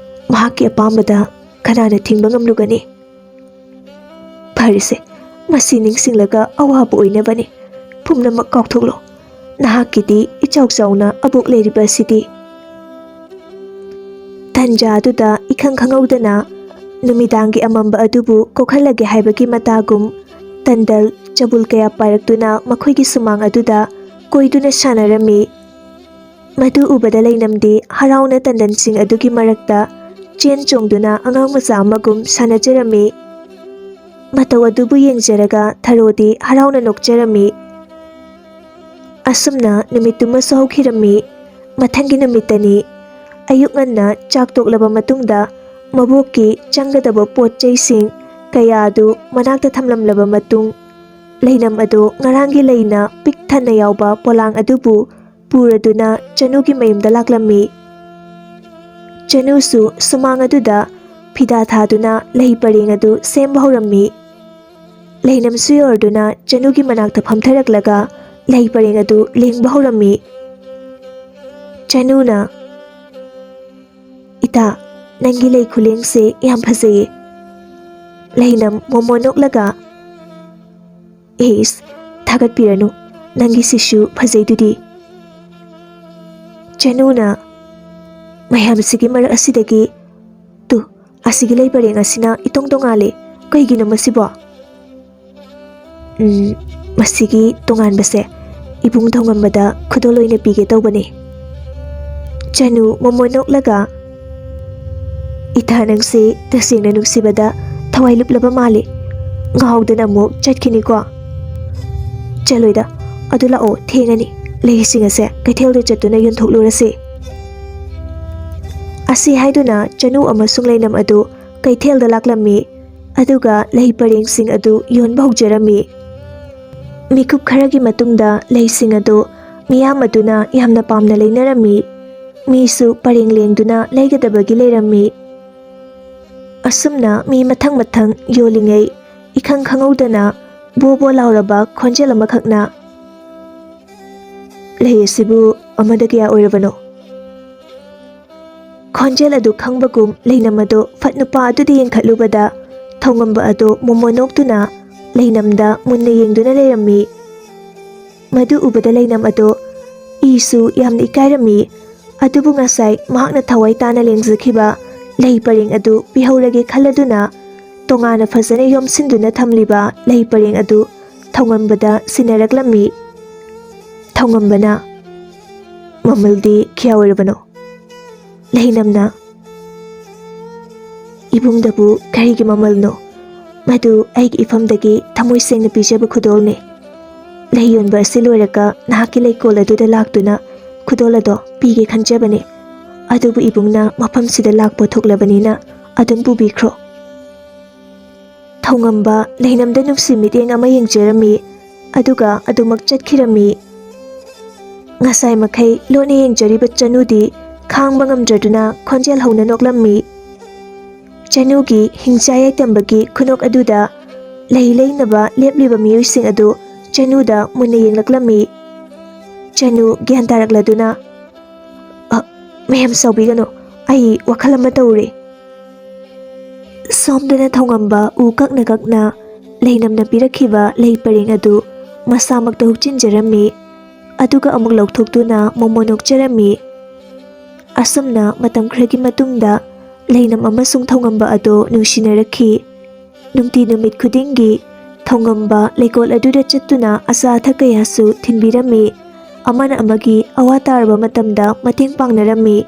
ꯃꯍꯥꯛꯀꯤ ꯑꯄꯥꯝꯕꯗ ꯀꯅꯥꯅ ꯊꯤꯡꯕ ꯉꯝꯂꯨꯒꯅꯤ ꯐꯔꯦꯁꯦ ꯃꯁꯤ ꯅꯤꯡꯁꯤꯡꯂꯒ ꯑꯋꯥꯕ ꯑꯣꯏꯅꯕꯅꯤ ꯄꯨꯝꯅꯃꯛ ꯀꯥꯎꯊꯣꯛꯂꯣ ꯅꯍꯥꯛꯀꯤꯗꯤ ꯏꯆꯥꯎ ꯆꯥꯎꯅ ꯑꯕꯣꯛ ꯂꯩꯔꯤꯕ ꯑꯁꯤꯗꯤ ꯇꯟꯖꯥ ꯑꯗꯨꯗ ꯏꯈꯪ ꯈꯪꯍꯧꯗꯅ ꯅꯨꯃꯤꯗꯥꯡꯒꯤ ꯑꯃꯝꯕ ꯑꯗꯨꯕꯨ ꯀꯣꯛꯍꯜꯂꯒꯦ ꯍꯥꯏꯕꯒꯤ ꯃꯇꯥꯒꯨꯝ ꯇꯟꯗꯜ ꯆꯕꯨꯜ ꯀꯌꯥ ꯄꯥꯏꯔꯛꯇꯨꯅ ꯃꯈꯣꯏꯒꯤ ꯁꯨꯃꯥꯡ ꯑꯗꯨꯗ ꯀꯣꯏꯗꯨꯅ ꯁꯥꯟꯅꯔꯝꯃꯤ ꯃꯗꯨ ꯎꯕꯗ ꯂꯩꯅꯝꯗꯤ ꯍꯔꯥꯎꯅ ꯇꯟꯗꯟꯁꯤꯡ ꯑꯗꯨꯒꯤ ꯃꯔꯛꯇ ꯆꯦꯟ ꯆꯣꯡꯗꯨꯅ ꯑꯉꯥꯡ ꯃꯆꯥ ꯑꯃꯒꯨꯝ ꯁꯥꯟꯅꯖꯔꯝꯃꯤ ꯃꯇꯧ ꯑꯗꯨꯕꯨ ꯌꯦꯡꯖꯔꯒ ꯊꯔꯣꯗꯤ ꯍꯔꯥꯎꯅ ꯅꯣꯛꯆꯔꯝꯃꯤ ꯑꯁꯨꯝꯅ ꯅꯨꯃꯤꯠꯇꯨꯃꯁꯨ ꯍꯧꯈꯤꯔꯝꯃꯤ ꯃꯊꯪꯒꯤ ꯅꯨꯃꯤꯠꯇꯅꯤ ꯑꯌꯨꯛ ꯉꯟꯅ ꯆꯥꯛ ꯇꯣꯛꯂꯕ ꯃꯇꯨꯡꯗ ꯃꯕꯣꯛꯀꯤ ꯆꯪꯒꯗꯕ ꯄꯣꯠ ꯆꯩꯁꯤꯡ ꯀꯌꯥ ꯑꯗꯨ ꯃꯅꯥꯛꯇ ꯊꯝꯂꯝꯂꯕ ꯃꯇꯨꯡ ꯂꯩꯅꯝ ꯑꯗꯨ ꯉꯔꯥꯡꯒꯤ ꯂꯩꯅ ꯄꯤꯛ ꯊꯟꯅ ꯌꯥꯎꯕ ꯄꯣꯂꯥꯡ ꯑꯗꯨꯕꯨ ꯄꯨꯔꯗꯨꯅ ꯆꯅꯨꯒꯤ ꯃꯌꯨꯝꯗ ꯂꯥꯛꯂꯝꯃꯤ꯫ ꯆꯅꯨꯁꯨ ꯁꯨꯃꯥꯡ ꯑꯗꯨꯗ ꯐꯤꯗꯥ ꯊꯥꯗꯨꯅ ꯂꯩ ꯄꯔꯦꯡ ꯑꯗꯨ ꯁꯦꯝꯕ ꯍꯧꯔꯝꯃꯤ꯫ ꯂꯩꯅꯝꯁꯨ ꯌꯧꯔꯗꯨꯅ ꯆꯅꯨꯒꯤ ꯃꯅꯥꯛꯇ ꯐꯝꯊꯔꯛꯂꯒ ꯂꯩ ꯄꯔꯦꯡ ꯑꯗꯨ ꯂꯦꯡꯕ ꯍꯧꯔꯝꯃꯤ꯫ ꯆꯅꯨꯅ "ꯏꯇꯥ, ꯅꯪꯒꯤ ꯂꯩ ꯈꯨꯂꯦꯡꯁꯦ ꯌꯥꯝ ꯐꯖꯩꯌꯦ." ꯂꯩꯅꯝ ꯃꯣꯃꯣ ꯅꯣꯛꯂꯒ "ꯑꯦꯁ, ꯊꯥꯒꯠꯄꯤꯔꯅꯨ, ꯅꯪꯒꯤ ꯁꯤꯁꯨ ꯐꯖꯩꯗꯨꯗꯤ." ꯆꯅꯨꯅ "ꯃꯌꯥꯝꯁꯤꯒꯤ ꯃꯔꯛ ꯑꯁꯤꯗꯒꯤ ꯑꯁꯤꯒꯤ ꯂꯩ ꯄꯔꯦꯡ ꯑꯁꯤꯅ ꯏꯇꯣꯡ ꯇꯣꯉꯥꯜꯂꯦ, ꯀꯩꯒꯤꯅꯣ ꯃꯁꯤꯕꯣ?" ꯃꯁꯤꯒꯤ ꯇꯣꯉꯥꯟꯕꯁꯦ ꯏꯕꯨꯡ ꯊꯧꯉꯝꯕꯗ ꯈꯨꯗꯣꯜ ꯑꯣꯏꯅ ꯄꯤꯒꯦ ꯇꯧꯕꯅꯦ." ꯆꯅꯨ ꯃꯣꯃꯣ ꯅꯣꯛꯂꯒ "ꯏꯇꯥ, ꯅꯪꯁꯦ ꯇꯁꯦꯡꯅ ꯅꯨꯡꯁꯤꯕꯗ ꯊꯋꯥꯏ ꯂꯨꯞꯂꯕ ꯃꯥꯜꯂꯦ, ꯉꯥꯎꯗꯅ ꯑꯃꯨꯛ ꯆꯠꯈꯤꯅꯤꯀꯣ." "ꯆꯠꯂꯣꯏꯗ, ꯑꯗꯨ ꯂꯥꯛꯑꯣ, ꯊꯦꯡꯉꯅꯤ, ꯂꯩꯁꯤꯡ ꯑꯁꯦ ꯀꯩꯊꯦꯜꯗ ꯆꯠꯇꯨꯅ ꯌꯣꯟꯊꯣꯛꯂꯨꯔꯁꯤ." ꯑꯁꯤ ꯍꯥꯏꯗꯨꯅ ꯆꯅꯨ ꯑꯃꯁꯨꯡ ꯂꯩꯅꯝ ꯑꯗꯨ ꯀꯩꯊꯦꯜꯗ ꯂꯥꯛꯂꯝꯃꯤ, ꯑꯗꯨꯒ ꯂꯩ ꯄꯔꯦꯡꯁꯤꯡ ꯑꯗꯨ ꯌꯣꯟꯕ ꯍꯧꯖꯔꯝꯃꯤ꯫ ꯃꯤꯀꯨꯞ ꯈꯔꯒꯤ ꯃꯇꯨꯡꯗ ꯂꯩꯁꯤꯡ ꯑꯗꯨ ꯃꯤꯌꯥꯝ ꯑꯗꯨꯅ ꯌꯥꯝꯅ ꯄꯥꯝꯅ ꯂꯩꯅꯔꯝꯃꯤ꯫ ꯃꯤꯁꯨ ꯄꯔꯦꯡ ꯂꯦꯡꯗꯨꯅ ꯂꯩꯒꯗꯕꯒꯤ ꯂꯩꯔꯝꯃꯤ꯫ ꯑꯁꯨꯝꯅ ꯃꯤ ꯃꯊꯪ ꯃꯊꯪ ꯌꯣꯜꯂꯤꯉꯩ ꯏꯈꯪ ꯈꯪꯍꯧꯗꯅ ꯕꯣ ꯕꯣ ꯂꯥꯎꯔꯕ ꯈꯣꯟꯖꯦꯜ ꯑꯃꯈꯛꯅ "ꯂꯩ ꯑꯁꯤꯕꯨ ꯑꯃꯗ ꯀꯌꯥ ꯑꯣꯏꯔꯕꯅꯣ?" ꯈꯣꯟꯖꯦꯜ ꯑꯗꯨ ꯈꯪꯕꯒꯨꯝ ꯂꯩꯅꯝ ꯑꯗꯨ ꯐꯠ ꯅꯨꯄꯥ ꯑꯗꯨꯗ ꯌꯦꯡꯈꯠꯂꯨꯕꯗ ꯊꯧꯉꯝꯕ ꯑꯗꯨ ꯃꯣꯃꯣ ꯅꯣꯛꯇꯨꯅ ꯂꯩꯅꯝꯗ ꯃꯨꯟꯅ ꯌꯦꯡꯗꯨꯅ ꯂꯩꯔꯝꯃꯤ꯫ ꯃꯗꯨ ꯎꯕꯗ ꯂꯩꯅꯝ ꯑꯗꯨ ꯏꯁꯨ ꯌꯥꯝꯅ ꯏꯀꯥꯏꯔꯝꯃꯤ, ꯑꯗꯨꯕꯨ ꯉꯁꯥꯏ ꯃꯍꯥꯛꯅ ꯊꯋꯥꯏ ꯇꯥꯅ ꯂꯦꯡꯖꯈꯤꯕ ꯂꯩ ꯄꯔꯦꯡ ꯑꯗꯨ ꯄꯤꯍꯧꯔꯒꯦ ꯈꯜꯂꯗꯨꯅ ꯇꯣꯉꯥꯟꯅ ꯐꯖꯅ ꯌꯣꯝꯁꯤꯟꯗꯨꯅ ꯊꯝꯂꯤꯕ ꯂꯩ ꯄꯔꯦꯡ ꯑꯗꯨ ꯊꯧꯉꯝꯕꯗ ꯁꯤꯟꯅꯔꯛꯂꯝꯃꯤ꯫ ꯊꯧꯉꯝꯕꯅ "ꯃꯃꯜꯗꯤ ꯀꯌꯥ ꯑꯣꯏꯔꯕꯅꯣ?" ꯂꯩꯅꯝꯅ "ꯏꯕꯨꯡꯗꯕꯨ ꯀꯔꯤꯒꯤ ꯃꯃꯜꯅꯣ? ꯃꯗꯨ ꯑꯩꯒꯤ ꯏꯐꯝꯗꯒꯤ ꯊꯃꯣꯏ ꯁꯦꯡꯅ ꯄꯤꯖꯕ ꯈꯨꯗꯣꯜꯅꯤ꯫ ꯂꯩ ꯌꯣꯟꯕ ꯑꯁꯤ ꯂꯣꯏꯔꯒ ꯅꯍꯥꯛꯀꯤ ꯂꯩꯀꯣꯜ ꯑꯗꯨꯗ ꯂꯥꯛꯇꯨꯅ ꯈꯨꯗꯣꯜ ꯑꯗꯣ ꯄꯤꯒꯦ ꯈꯟꯖꯕꯅꯤ, ꯑꯗꯨꯕꯨ ꯏꯕꯨꯡꯅ ꯃꯐꯝꯁꯤꯗ ꯂꯥꯛꯄ ꯊꯣꯛꯂꯕꯅꯤꯅ ꯑꯗꯨꯝ ꯄꯨꯕꯤꯈ꯭ꯔꯣ." ꯊꯧꯉꯝꯕ ꯂꯩꯅꯝꯗ ꯅꯨꯡꯁꯤ ꯃꯤꯠꯌꯦꯡ ꯑꯃ ꯌꯦꯡꯖꯔꯝꯃꯤ, ꯑꯗꯨꯒ ꯑꯗꯨꯃꯛ ꯆꯠꯈꯤꯔꯝꯃꯤ꯫ ꯉꯁꯥꯏ ꯃꯈꯩ ꯂꯣꯠꯅ ꯌꯦꯡꯖꯔꯤꯕ ꯆꯅꯨꯗꯤ ꯈꯥꯡꯕ ꯉꯝꯗ꯭ꯔꯗꯨꯅ ꯈꯣꯟꯖꯦꯜ ꯍꯧꯅ ꯅꯣꯛꯂꯝꯃꯤ꯫ ꯆꯅꯨꯒꯤ ꯍꯤꯡꯆꯥ ꯌꯥꯏꯇꯝꯕꯒꯤ ꯈꯨꯅꯣꯛ ꯑꯗꯨꯗ ꯂꯩ ꯂꯩꯅꯕ ꯂꯦꯞꯂꯤꯕ ꯃꯤꯑꯣꯏꯁꯤꯡ ꯑꯗꯨ ꯆꯅꯨꯗ ꯃꯨꯟꯅ ꯌꯦꯡꯂꯛꯂꯝꯃꯤ꯫ ꯆꯅꯨ ꯒ꯭ꯌꯥꯟ ꯇꯥꯔꯛꯂꯗꯨꯅ "ꯃꯌꯥꯝ ꯁꯥꯎꯕꯤꯒꯅꯨ, ꯑꯩ ꯋꯥꯈꯜ ꯑꯃ ꯇꯧꯔꯦ." ꯁꯣꯝꯗꯅ ꯊꯧꯉꯝꯕ ꯎ ꯀꯛꯅ ꯀꯛꯅ ꯂꯩꯅꯝꯅ ꯄꯤꯔꯛꯈꯤꯕ ꯂꯩ ꯄꯔꯦꯡ ꯑꯗꯨ ꯃꯁꯥꯃꯛꯇ ꯍꯨꯛꯆꯤꯟꯖꯔꯝꯃꯤ, ꯑꯗꯨꯒ ꯑꯃꯨꯛ ꯂꯧꯊꯣꯛꯇꯨꯅ ꯃꯣꯃꯣ ꯅꯣꯛꯆꯔꯝꯃꯤ꯫ ꯑꯁꯨꯝꯅ ꯃꯇꯝ ꯈꯔꯒꯤ ꯃꯇꯨꯡꯗ ꯂꯩꯅꯝ ꯑꯃꯁꯨꯡ ꯊꯧꯉꯝꯕ ꯑꯗꯨ ꯅꯨꯡꯁꯤꯅꯔꯛꯈꯤ꯫ ꯅꯨꯡꯇꯤ ꯅꯨꯃꯤꯠ ꯈꯨꯗꯤꯡꯒꯤ ꯊꯧꯉꯝꯕ ꯂꯩꯀꯣꯜ ꯑꯗꯨꯗ ꯆꯠꯇꯨꯅ ꯑꯆꯥ ꯑꯊꯛ ꯀꯌꯥꯁꯨ ꯊꯤꯟꯕꯤꯔꯝꯃꯤ, ꯑꯃꯅ ꯑꯃꯒꯤ ꯑꯋꯥ ꯇꯥꯔꯕ ꯃꯇꯝꯗ ꯃꯇꯦꯡ ꯄꯥꯡꯅꯔꯝꯃꯤ꯫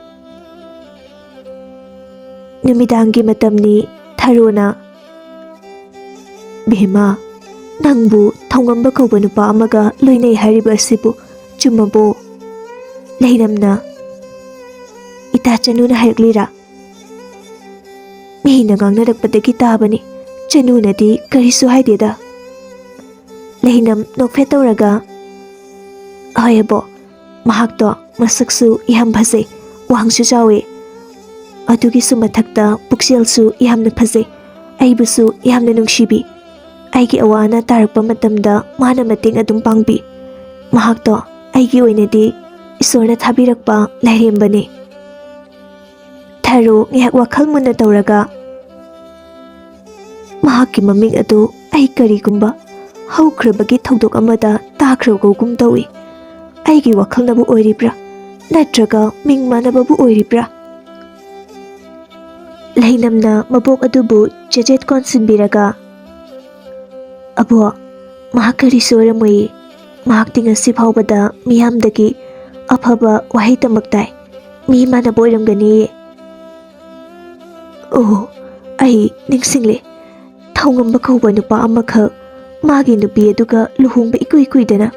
ꯅꯨꯃꯤꯗꯥꯡꯒꯤ ꯃꯇꯝꯅꯤ꯫ ꯊꯥꯔꯣꯅ "ꯕꯦꯝꯃ, ꯅꯪꯕꯨ ꯊꯧꯉꯝꯕ ꯀꯧꯕ ꯅꯨꯄꯥ ꯑꯃꯒ ꯂꯣꯏꯅꯩ ꯍꯥꯏꯔꯤꯕ ꯑꯁꯤꯕꯨ ꯆꯨꯝꯃꯕꯣ?" ꯂꯩꯅꯝꯅ "ꯏꯇꯥ ꯆꯅꯨꯅ ꯍꯥꯏꯔꯛꯂꯤꯔꯥ?" "ꯃꯤꯅ ꯉꯥꯡꯅꯔꯛꯄꯗꯒꯤ ꯇꯥꯕꯅꯤ, ꯆꯅꯨꯅꯗꯤ ꯀꯔꯤꯁꯨ ꯍꯥꯏꯗꯦꯗ." ꯂꯩꯅꯝ ꯅꯣꯛꯐꯦꯠ ꯇꯧꯔꯒ "ꯍꯣꯏ ꯑꯕꯣ, ꯃꯍꯥꯛꯇꯣ ꯃꯁꯛꯁꯨ ꯌꯥꯝ ꯐꯖꯩ, ꯋꯥꯡꯁꯨ ꯆꯥꯎꯋꯤ, ꯑꯗꯨꯒꯤꯁꯨ ꯃꯊꯛꯇ ꯄꯨꯛꯆꯦꯜꯁꯨ ꯌꯥꯝꯅ ꯐꯖꯩ, ꯑꯩꯕꯨꯁꯨ ꯌꯥꯝꯅ ꯅꯨꯡꯁꯤꯕꯤ, ꯑꯩꯒꯤ ꯑꯋꯥ ꯑꯅꯥ ꯇꯥꯔꯛꯄ ꯃꯇꯝꯗ ꯃꯥꯅ ꯃꯇꯦꯡ ꯑꯗꯨꯝ ꯄꯥꯡꯕꯤ, ꯃꯍꯥꯛꯇꯣ ꯑꯩꯒꯤ ꯑꯣꯏꯅꯗꯤ ꯏꯁꯣꯔꯅ ꯊꯥꯕꯤꯔꯛꯄ ꯂꯥꯏꯔꯦꯝꯕꯅꯤ." ꯊꯥꯔꯣ ꯉꯥꯏꯍꯥꯛ ꯋꯥꯈꯜ ꯃꯨꯟꯅ ꯇꯧꯔꯒ "ꯃꯍꯥꯛꯀꯤ ꯃꯃꯤꯡ ꯑꯗꯨ ꯑꯩ ꯀꯔꯤꯒꯨꯝꯕ ꯍꯧꯈ꯭ꯔꯕꯒꯤ ꯊꯧꯗꯣꯛ ꯑꯃꯗ ꯇꯥꯈ꯭ꯔꯕꯒꯨꯝ ꯇꯧꯏ, ꯑꯩꯒꯤ ꯋꯥꯈꯜꯅꯕꯨ ꯑꯣꯏꯔꯤꯕ꯭ꯔꯥ ꯅꯠꯇ꯭ꯔꯒ ꯃꯤꯡ ꯃꯥꯟꯅꯕꯕꯨ ꯑꯣꯏꯔꯤꯕ꯭ꯔꯥ?" ꯂꯩꯅꯝꯅ ꯃꯕꯣꯛ ꯑꯗꯨꯕꯨ ꯆꯦꯖꯦꯠ ꯀꯣꯟꯁꯤꯟꯕꯤꯔꯒ "ꯑꯕꯣ, ꯃꯍꯥꯛ ꯀꯔꯤꯁꯨ ꯑꯣꯏꯔꯝꯃꯣꯏꯌꯦ, ꯃꯍꯥꯛꯇꯤ ꯉꯁꯤ ꯐꯥꯎꯕꯗ ꯃꯤꯌꯥꯝꯗꯒꯤ ꯑꯐꯕ ꯋꯥꯍꯩ ꯇꯃꯛ ꯇꯥꯏ, ꯃꯤ ꯃꯥꯟꯅꯕ ꯑꯣꯏꯔꯝꯒꯅꯤꯌꯦ." "ꯑꯣ, ꯑꯩ ꯅꯤꯡꯁꯤꯡꯂꯦ, ꯊꯧꯉꯝꯕ ꯀꯧꯕ ꯅꯨꯄꯥ ꯑꯃꯈꯛ ꯃꯥꯒꯤ ꯅꯨꯄꯤ ꯑꯗꯨꯒ ꯂꯨꯍꯣꯡꯕ ꯏꯀꯨꯏ ꯀꯨꯏꯗꯅ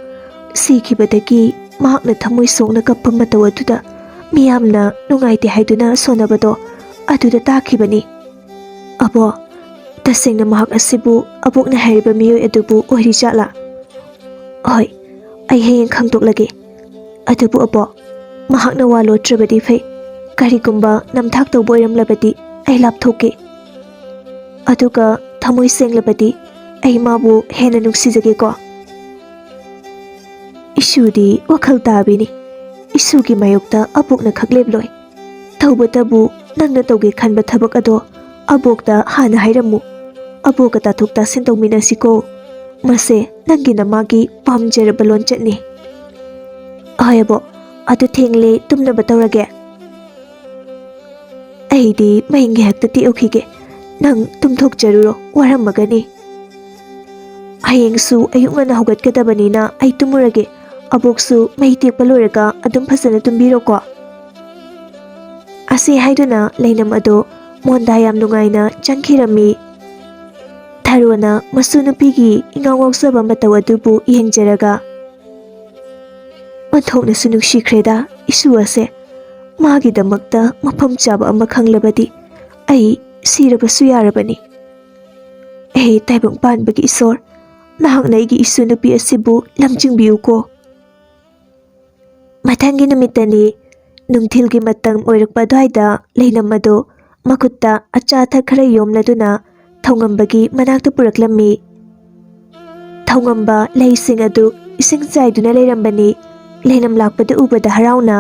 ꯁꯤꯈꯤꯕꯗꯒꯤ ꯃꯍꯥꯛꯅ ꯊꯃꯣꯏ ꯁꯣꯛꯅ ꯀꯞꯄ ꯃꯇꯧ ꯑꯗꯨꯗ ꯃꯤꯌꯥꯝꯅ ꯅꯨꯡꯉꯥꯏꯇꯦ ꯍꯥꯏꯗꯨꯅ ꯁꯣꯟꯅꯕꯗꯣ ꯑꯗꯨꯗ ꯇꯥꯈꯤꯕꯅꯤ꯫ ꯑꯕꯣ, ꯇꯁꯦꯡꯅ ꯃꯍꯥꯛ ꯑꯁꯤꯕꯨ ꯑꯕꯣꯛꯅ ꯍꯥꯏꯔꯤꯕ ꯃꯤꯑꯣꯏ ꯑꯗꯨꯕꯨ ꯑꯣꯏꯔꯤꯖꯥꯠꯂꯥ? ꯍꯣꯏ, ꯑꯩ ꯍꯌꯦꯡ ꯈꯪꯗꯣꯛꯂꯒꯦ꯫ ꯑꯗꯨꯕꯨ ꯑꯕꯣꯛ, ꯃꯍꯥꯛꯅ ꯋꯥ ꯂꯣꯠꯇ꯭ꯔꯕꯗꯤ ꯐꯩ꯫ ꯀꯔꯤꯒꯨꯝꯕ ꯅꯝꯊꯥꯛ ꯇꯧꯕ ꯑꯣꯏꯔꯝꯂꯕꯗꯤ ꯑꯩ ꯂꯥꯞꯊꯣꯛꯀꯦ꯫ ꯑꯗꯨꯒ ꯊꯃꯣꯏ ꯁꯦꯡꯂꯕꯗꯤ ꯑꯩ ꯃꯥꯕꯨ ꯍꯦꯟꯅ ꯅꯨꯡꯁꯤꯖꯒꯦꯀꯣ꯫ ꯏꯁꯨꯗꯤ ꯋꯥꯈꯜ ꯇꯥꯕꯤꯅꯤ꯫ ꯏꯁꯨꯒꯤ ꯃꯥꯌꯣꯛꯇ ꯑꯕꯣꯛꯅ ꯈꯛꯂꯦꯞꯂꯣꯏ꯫ ꯇꯧꯕꯇꯕꯨ ꯅꯪꯅ ꯇꯧꯒꯦ ꯈꯟꯕ ꯊꯕꯛ ꯑꯗꯣ ꯑꯕꯣꯛꯇ ꯍꯥꯟꯅ ꯍꯥꯏꯔꯝꯃꯨ꯫ ꯑꯕꯣꯛꯀ ꯇꯥꯊꯣꯛ ꯇꯥꯁꯤꯟ ꯇꯧꯃꯤꯟꯅꯁꯤꯀꯣ꯫ ꯃꯁꯦ ꯅꯪꯒꯤ ꯅꯃꯥꯒꯤ ꯄꯥꯝꯖꯔꯕ ꯂꯣꯟꯆꯠꯅꯤ꯫ ꯍꯣꯏ ꯑꯕꯣꯛ, ꯑꯗꯨ ꯊꯦꯡꯂꯦ, ꯇꯨꯝꯅꯕ ꯇꯧꯔꯒꯦ꯫ ꯑꯩꯗꯤ ꯃꯩ ꯉꯥꯏꯍꯥꯛꯇ ꯇꯦꯛꯎꯈꯤꯒꯦ꯫ ꯅꯪ ꯇꯨꯝꯊꯣꯛꯆꯔꯨꯔꯣ, ꯋꯥꯔꯝꯃꯒꯅꯤ꯫ ꯍꯌꯦꯡꯁꯨ ꯑꯌꯨꯛ ꯉꯟꯅ ꯍꯧꯒꯠꯀꯗꯕꯅꯤꯅ ꯑꯩ ꯇꯨꯝꯃꯨꯔꯒꯦ꯫ ꯑꯕꯣꯛꯁꯨ ꯃꯩ ꯇꯦꯛꯄ ꯂꯣꯏꯔꯒ ꯑꯗꯨꯝ ꯐꯖꯅ ꯇꯨꯝꯕꯤꯔꯣꯀꯣ꯫ ꯑꯁꯤ ꯍꯥꯏꯗꯨꯅ ꯂꯩꯅꯝ ꯑꯗꯣ ꯃꯣꯟꯗꯥ ꯌꯥꯝ ꯅꯨꯡꯉꯥꯏꯅ ꯆꯪꯈꯤꯔꯝꯃꯤ꯫ ꯊꯥꯔꯣꯅ ꯃꯁꯨ ꯅꯨꯄꯤꯒꯤ ꯏꯉꯥꯎ ꯉꯥꯎꯖꯕ ꯃꯇꯧ ꯑꯗꯨꯕꯨ ꯌꯦꯡꯖꯔꯒ ꯑꯣꯟꯊꯣꯛꯅꯁꯨ ꯅꯨꯡꯁꯤꯈ꯭ꯔꯦꯗ ꯏꯁꯨ ꯑꯁꯦ꯫ ꯃꯥꯒꯤꯗꯃꯛꯇ ꯃꯐꯝ ꯆꯥꯕ ꯑꯃ ꯈꯪꯂꯕꯗꯤ ꯑꯩ ꯁꯤꯔꯕꯁꯨ ꯌꯥꯔꯕꯅꯤ꯫ ꯇꯥꯏꯕꯪ ꯄꯥꯟꯕꯒꯤ ꯏꯁꯣꯔ, ꯅꯍꯥꯛꯅ ꯑꯩꯒꯤ ꯏꯁꯨ ꯅꯨꯄꯤ ꯑꯁꯤꯕꯨ ꯂꯝꯖꯤꯡꯕꯤꯌꯨꯀꯣ꯫ ꯃꯊꯪꯒꯤ ꯅꯨꯃꯤꯠꯇꯅꯤ꯫ ꯅꯨꯡꯊꯤꯜꯒꯤ ꯃꯇꯝ ꯑꯣꯏꯔꯛꯄ ꯑꯗꯨꯋꯥꯏꯗ ꯂꯩꯅꯝ ꯑꯗꯣ ꯃꯈꯨꯠꯇ ꯑꯆꯥ ꯑꯊꯛ ꯈꯔ ꯌꯣꯝꯂꯗꯨꯅ ꯊꯧꯉꯝꯕꯒꯤ ꯃꯅꯥꯛꯇ ꯄꯨꯔꯛꯂꯝꯃꯤ꯫ ꯊꯧꯉꯝꯕ ꯂꯩꯁꯤꯡ ꯑꯗꯨ ꯏꯁꯤꯡ ꯆꯥꯏꯗꯨꯅ ꯂꯩꯔꯝꯕꯅꯤ꯫ ꯂꯩꯅꯝ ꯂꯥꯛꯄꯗ ꯎꯕꯗ ꯍꯔꯥꯎꯅ,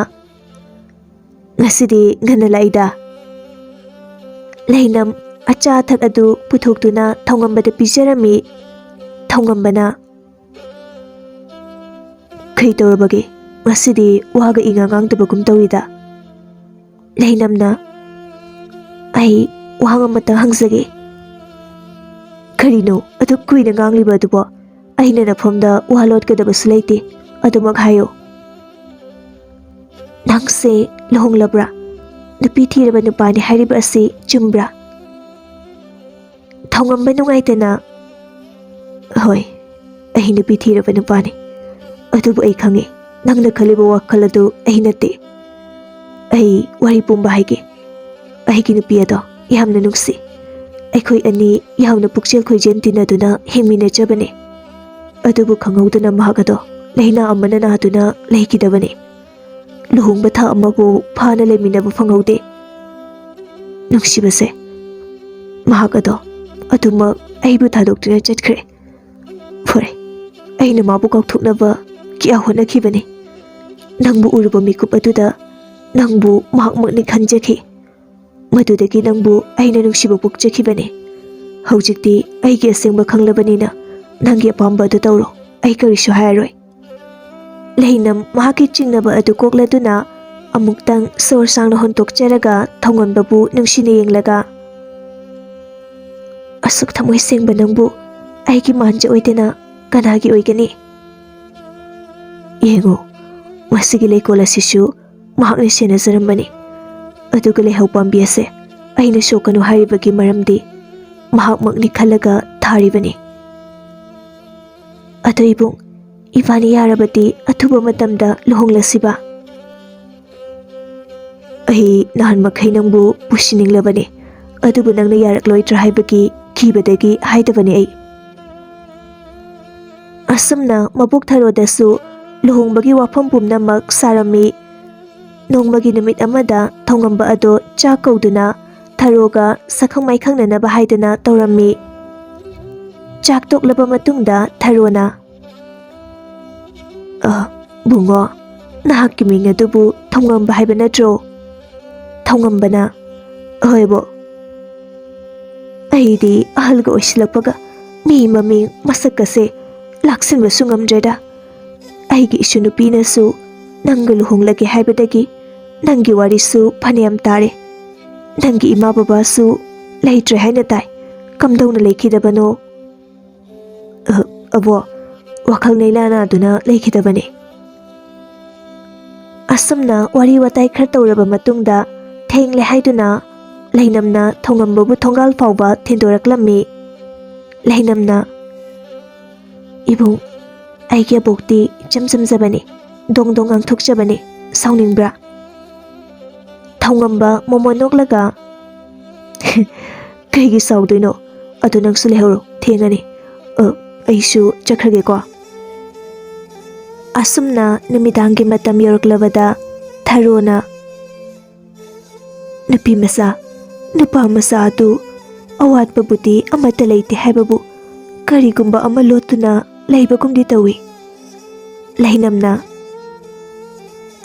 ꯉꯁꯤꯗꯤ ꯉꯟꯅ ꯂꯥꯛꯏꯗ꯫ ꯂꯩꯅꯝ ꯑꯆꯥ ꯑꯊꯛ ꯑꯗꯨ ꯄꯨꯊꯣꯛꯇꯨꯅ ꯊꯧꯉꯝꯕꯗ ꯄꯤꯖꯔꯝꯃꯤ꯫ ꯊꯧꯉꯝꯕꯅ, ꯀꯔꯤ ꯇꯧꯔꯕꯒꯦ? ꯉꯁꯤꯗꯤ ꯋꯥꯒ ꯏꯉꯥ ꯉꯥꯡꯗꯕꯒꯨꯝ ꯇꯧꯏꯗ꯫ ꯂꯩꯅꯝꯅ, ꯑꯩ ꯋꯥꯍꯪ ꯑꯃꯇꯪ ꯍꯪꯖꯒꯦ꯫ ꯀꯔꯤꯅꯣ ꯑꯗꯨꯛ ꯀꯨꯏꯅ ꯉꯥꯡꯂꯤꯕ ꯑꯗꯨꯕꯣ? ꯑꯩꯅ ꯅꯐꯝꯗ ꯋꯥ ꯂꯣꯠꯀꯗꯕꯁꯨ ꯂꯩꯇꯦ, ꯑꯗꯨꯃꯛ ꯍꯥꯏꯌꯨ꯫ ꯅꯪꯁꯦ ꯂꯨꯍꯣꯡꯂꯕ꯭ꯔꯥ? ꯅꯨꯄꯤ ꯊꯤꯔꯕ ꯅꯨꯄꯥꯅꯤ ꯍꯥꯏꯔꯤꯕ ꯑꯁꯤ ꯆꯨꯝꯕ꯭ꯔꯥ? ꯊꯧꯉꯝꯕ ꯅꯨꯡꯉꯥꯏꯇꯅ, ꯍꯣꯏ, ꯑꯩ ꯅꯨꯄꯤ ꯊꯤꯔꯕ ꯅꯨꯄꯥꯅꯤ꯫ ꯑꯗꯨꯕꯨ ꯑꯩ ꯈꯪꯉꯤ, ꯅꯪꯅ ꯈꯜꯂꯤꯕ ꯋꯥꯈꯜ ꯑꯗꯨ ꯑꯩ ꯅꯠꯇꯦ꯫ ꯑꯩ ꯋꯥꯔꯤ ꯄꯨꯝꯕ ꯍꯥꯏꯒꯦ꯫ ꯑꯩꯒꯤ ꯅꯨꯄꯤ ꯑꯗꯣ ꯌꯥꯝꯅ ꯅꯨꯡꯁꯤ꯫ ꯑꯩꯈꯣꯏ ꯑꯅꯤ ꯌꯥꯝꯅ ꯄꯨꯛꯆꯦꯜ ꯈꯣꯏꯖꯦꯜ ꯇꯤꯟꯅꯗꯨꯅ ꯍꯤꯡꯃꯤꯟꯅꯖꯕꯅꯤ꯫ ꯑꯗꯨꯕꯨ ꯈꯪꯍꯧꯗꯅ ꯃꯍꯥꯛ ꯑꯗꯣ ꯂꯥꯏꯅꯥ ꯑꯃꯅ ꯅꯥꯗꯨꯅ ꯂꯩꯈꯤꯗꯕꯅꯤ꯫ ꯂꯨꯍꯣꯡꯕ ꯊꯥ ꯑꯃꯕꯨ ꯐꯥꯅ ꯂꯩꯃꯤꯟꯅꯕ ꯐꯪꯍꯧꯗꯦ꯫ ꯅꯨꯡꯁꯤꯕꯁꯦ, ꯃꯍꯥꯛ ꯑꯗꯣ ꯑꯗꯨꯃꯛ ꯑꯩꯕꯨ ꯊꯥꯗꯣꯛꯇꯨꯅ ꯆꯠꯈ꯭ꯔꯦ꯫ ꯐꯔꯦ, ꯑꯩꯅ ꯃꯥꯕꯨ ꯀꯥꯎꯊꯣꯛꯅꯕ ꯀꯌꯥ ꯍꯣꯠꯅꯈꯤꯕꯅꯤ꯫ ꯅꯪꯕꯨ ꯎꯔꯨꯕ ꯃꯤꯀꯨꯞ ꯑꯗꯨꯗ ꯅꯪꯕꯨ ꯃꯍꯥꯛꯃꯛꯅꯤ ꯈꯟꯖꯈꯤ꯫ ꯃꯗꯨꯗꯒꯤ ꯅꯪꯕꯨ ꯑꯩꯅ ꯅꯨꯡꯁꯤꯕ ꯄꯣꯛꯆꯈꯤꯕꯅꯤ꯫ ꯍꯧꯖꯤꯛꯇꯤ ꯑꯩꯒꯤ ꯑꯁꯦꯡꯕ ꯈꯪꯂꯕꯅꯤꯅ ꯅꯪꯒꯤ ꯑꯄꯥꯝꯕ ꯑꯗꯨ ꯇꯧꯔꯣ, ꯑꯩ ꯀꯔꯤꯁꯨ ꯍꯥꯏꯔꯔꯣꯏ꯫ ꯂꯩꯅꯝ ꯃꯍꯥꯛꯀꯤ ꯆꯤꯡꯅꯕ ꯑꯗꯨ ꯀꯣꯛꯂꯗꯨꯅ ꯑꯃꯨꯛꯇꯪ ꯁꯣꯔ ꯁꯥꯡꯅ ꯍꯣꯟꯇꯣꯛꯆꯔꯒ ꯊꯧꯉꯝꯕꯕꯨ ꯅꯨꯡꯁꯤꯅ ꯌꯦꯡꯂꯒ, ꯑꯁꯨꯛ ꯊꯃꯣꯏ ꯁꯦꯡꯕ ꯅꯪꯕꯨ ꯑꯩꯒꯤ ꯃꯥꯟꯖ ꯑꯣꯏꯗꯅ ꯀꯅꯥꯒꯤ ꯑꯣꯏꯒꯅꯤ? ꯌꯦꯡꯉꯨ, ꯃꯁꯤꯒꯤ ꯂꯩꯀꯣꯜ ꯑꯁꯤꯁꯨ ꯃꯍꯥꯛꯅ ꯁꯦꯟꯅꯖꯔꯝꯕꯅꯤ꯫ ꯑꯗꯨꯒ ꯂꯩꯍꯧ ꯄꯥꯝꯕꯤ ꯑꯁꯦ ꯑꯩꯅ ꯁꯣꯛꯀꯅꯨ ꯍꯥꯏꯔꯤꯕꯒꯤ ꯃꯔꯝꯗꯤ ꯃꯍꯥꯛꯃꯛꯅꯤ ꯈꯜꯂꯒ ꯊꯥꯔꯤꯕꯅꯤ꯫ ꯑꯗꯣ ꯏꯕꯨꯡ, ꯏꯕꯥꯅꯤ ꯌꯥꯔꯕꯗꯤ ꯑꯊꯨꯕ ꯃꯇꯝꯗ ꯂꯨꯍꯣꯡꯂꯁꯤꯕ? ꯑꯩ ꯅꯍꯥꯟ ꯃꯈꯩ ꯅꯪꯕꯨ ꯄꯨꯁꯤꯟꯅꯤꯡꯂꯕꯅꯤ, ꯑꯗꯨꯕꯨ ꯅꯪꯅ ꯌꯥꯔꯛꯂꯣꯏꯗ꯭ꯔꯥ ꯍꯥꯏꯕꯒꯤ ꯀꯤꯕꯗꯒꯤ ꯍꯥꯏꯗꯕꯅꯤ ꯑꯩ꯫ ꯑꯁꯨꯝꯅ ꯃꯕꯣꯛ ꯊꯥꯔꯣꯗꯁꯨ ꯂꯨꯍꯣꯡꯕꯒꯤ ꯋꯥꯐꯝ ꯄꯨꯝꯅꯃꯛ ꯁꯥꯔꯝꯃꯤ꯫ ꯅꯣꯡꯃꯒꯤ ꯅꯨꯃꯤꯠ ꯑꯃꯗ ꯊꯧꯉꯝꯕ ꯑꯗꯣ ꯆꯥꯛ ꯀꯧꯗꯨꯅ ꯊꯥꯔꯣꯒ ꯁꯛꯈꯪ ꯃꯥꯏꯈꯪꯅꯅꯕ ꯍꯥꯏꯗꯨꯅ ꯇꯧꯔꯝꯃꯤ꯫ ꯆꯥꯛ ꯇꯣꯛꯂꯕ ꯃꯇꯨꯡꯗ ꯊꯥꯔꯣꯅ, ꯕꯨꯡꯉꯣ, ꯅꯍꯥꯛꯀꯤ ꯃꯤꯡ ꯑꯗꯨꯕꯨ ꯊꯧꯉꯝꯕ ꯍꯥꯏꯕ ꯅꯠꯇ꯭ꯔꯣ? ꯊꯧꯉꯝꯕꯅ, ꯍꯣꯏ ꯕꯣ꯫ ꯑꯩꯗꯤ ꯑꯍꯜꯒ ꯑꯣꯏꯁꯤꯜꯂꯛꯄꯒ ꯃꯤ ꯃꯃꯤꯡ ꯃꯁꯛꯀꯁꯦ ꯂꯥꯛꯁꯤꯟꯕꯁꯨ ꯉꯝꯗ꯭ꯔꯦꯗ꯫ ꯑꯩꯒꯤ ꯏꯁꯨ ꯅꯨꯄꯤꯅꯁꯨ ꯅꯪꯒ ꯂꯨꯍꯣꯡꯂꯒꯦ ꯍꯥꯏꯕꯗꯒꯤ ꯅꯪꯒꯤ ꯋꯥꯔꯤꯁꯨ ꯐꯅꯌꯥꯝ ꯇꯥꯔꯦ꯫ ꯅꯪꯒꯤ ꯏꯃꯥ ꯕꯕꯥꯁꯨ ꯂꯩꯇ꯭ꯔꯦ ꯍꯥꯏꯅ ꯇꯥꯏ꯫ ꯀꯝꯗꯧꯅ ꯂꯩꯈꯤꯗꯕꯅꯣ? ꯑꯕꯣ, ꯋꯥꯈꯜ ꯂꯩꯅꯥ ꯅꯥꯗꯨꯅ ꯂꯩꯈꯤꯗꯕꯅꯤ꯫ ꯑꯁꯨꯝꯅ ꯋꯥꯔꯤ ꯋꯥꯇꯥꯏ ꯈꯔ ꯇꯧꯔꯕ ꯃꯇꯨꯡꯗ ꯊꯦꯡꯂꯦ ꯍꯥꯏꯗꯨꯅ ꯂꯩꯅꯝꯅ ꯊꯧꯉꯝꯕꯕꯨ ꯊꯣꯡꯒꯥꯜ ꯐꯥꯎꯕ ꯊꯤꯟꯗꯣꯔꯛꯂꯝꯃꯤ꯫ ꯂꯩꯅꯝꯅ, ꯏꯕꯨꯡ, ꯑꯩꯒꯤ ꯑꯕꯣꯛꯇꯤ ꯏꯆꯝ ꯆꯝꯖꯕꯅꯤ, ꯗꯣꯡ ꯗꯣꯡ ꯉꯥꯡꯊꯣꯛꯆꯕꯅꯤ, ꯁꯥꯎꯅꯤꯡꯕ꯭ꯔꯥ? ꯊꯧꯉꯝꯕ ꯃꯣꯃꯣꯟ ꯅꯣꯛꯂꯒ ꯀꯩꯒꯤ ꯁꯥꯎꯗꯣꯏꯅꯣ ꯑꯗꯨ ꯅꯪꯁꯨ ꯂꯩꯍꯧꯔꯣ ꯊꯦꯡꯉꯅꯤ ꯑꯩꯁꯨ ꯆꯠꯈ꯭ꯔꯒꯦꯀꯣ ꯑꯁꯨꯝꯅ ꯅꯨꯃꯤꯗꯥꯡꯒꯤ ꯃꯇꯝ ꯌꯧꯔꯛꯂꯕꯗ ꯊꯔꯣꯅ ꯅꯨꯄꯤ ꯃꯆꯥ ꯅꯨꯄꯥ ꯃꯆꯥ ꯑꯗꯨ ꯑꯋꯥꯠꯄꯕꯨꯗꯤ ꯑꯃꯠꯇ ꯂꯩꯇꯦ ꯍꯥꯏꯕꯕꯨ ꯀꯔꯤꯒꯨꯝꯕ ꯑꯃ ꯂꯣꯠꯇꯨꯅ ꯂꯩꯕꯒꯨꯝꯗꯤ ꯇꯧꯏ ꯂꯩꯅꯝꯅ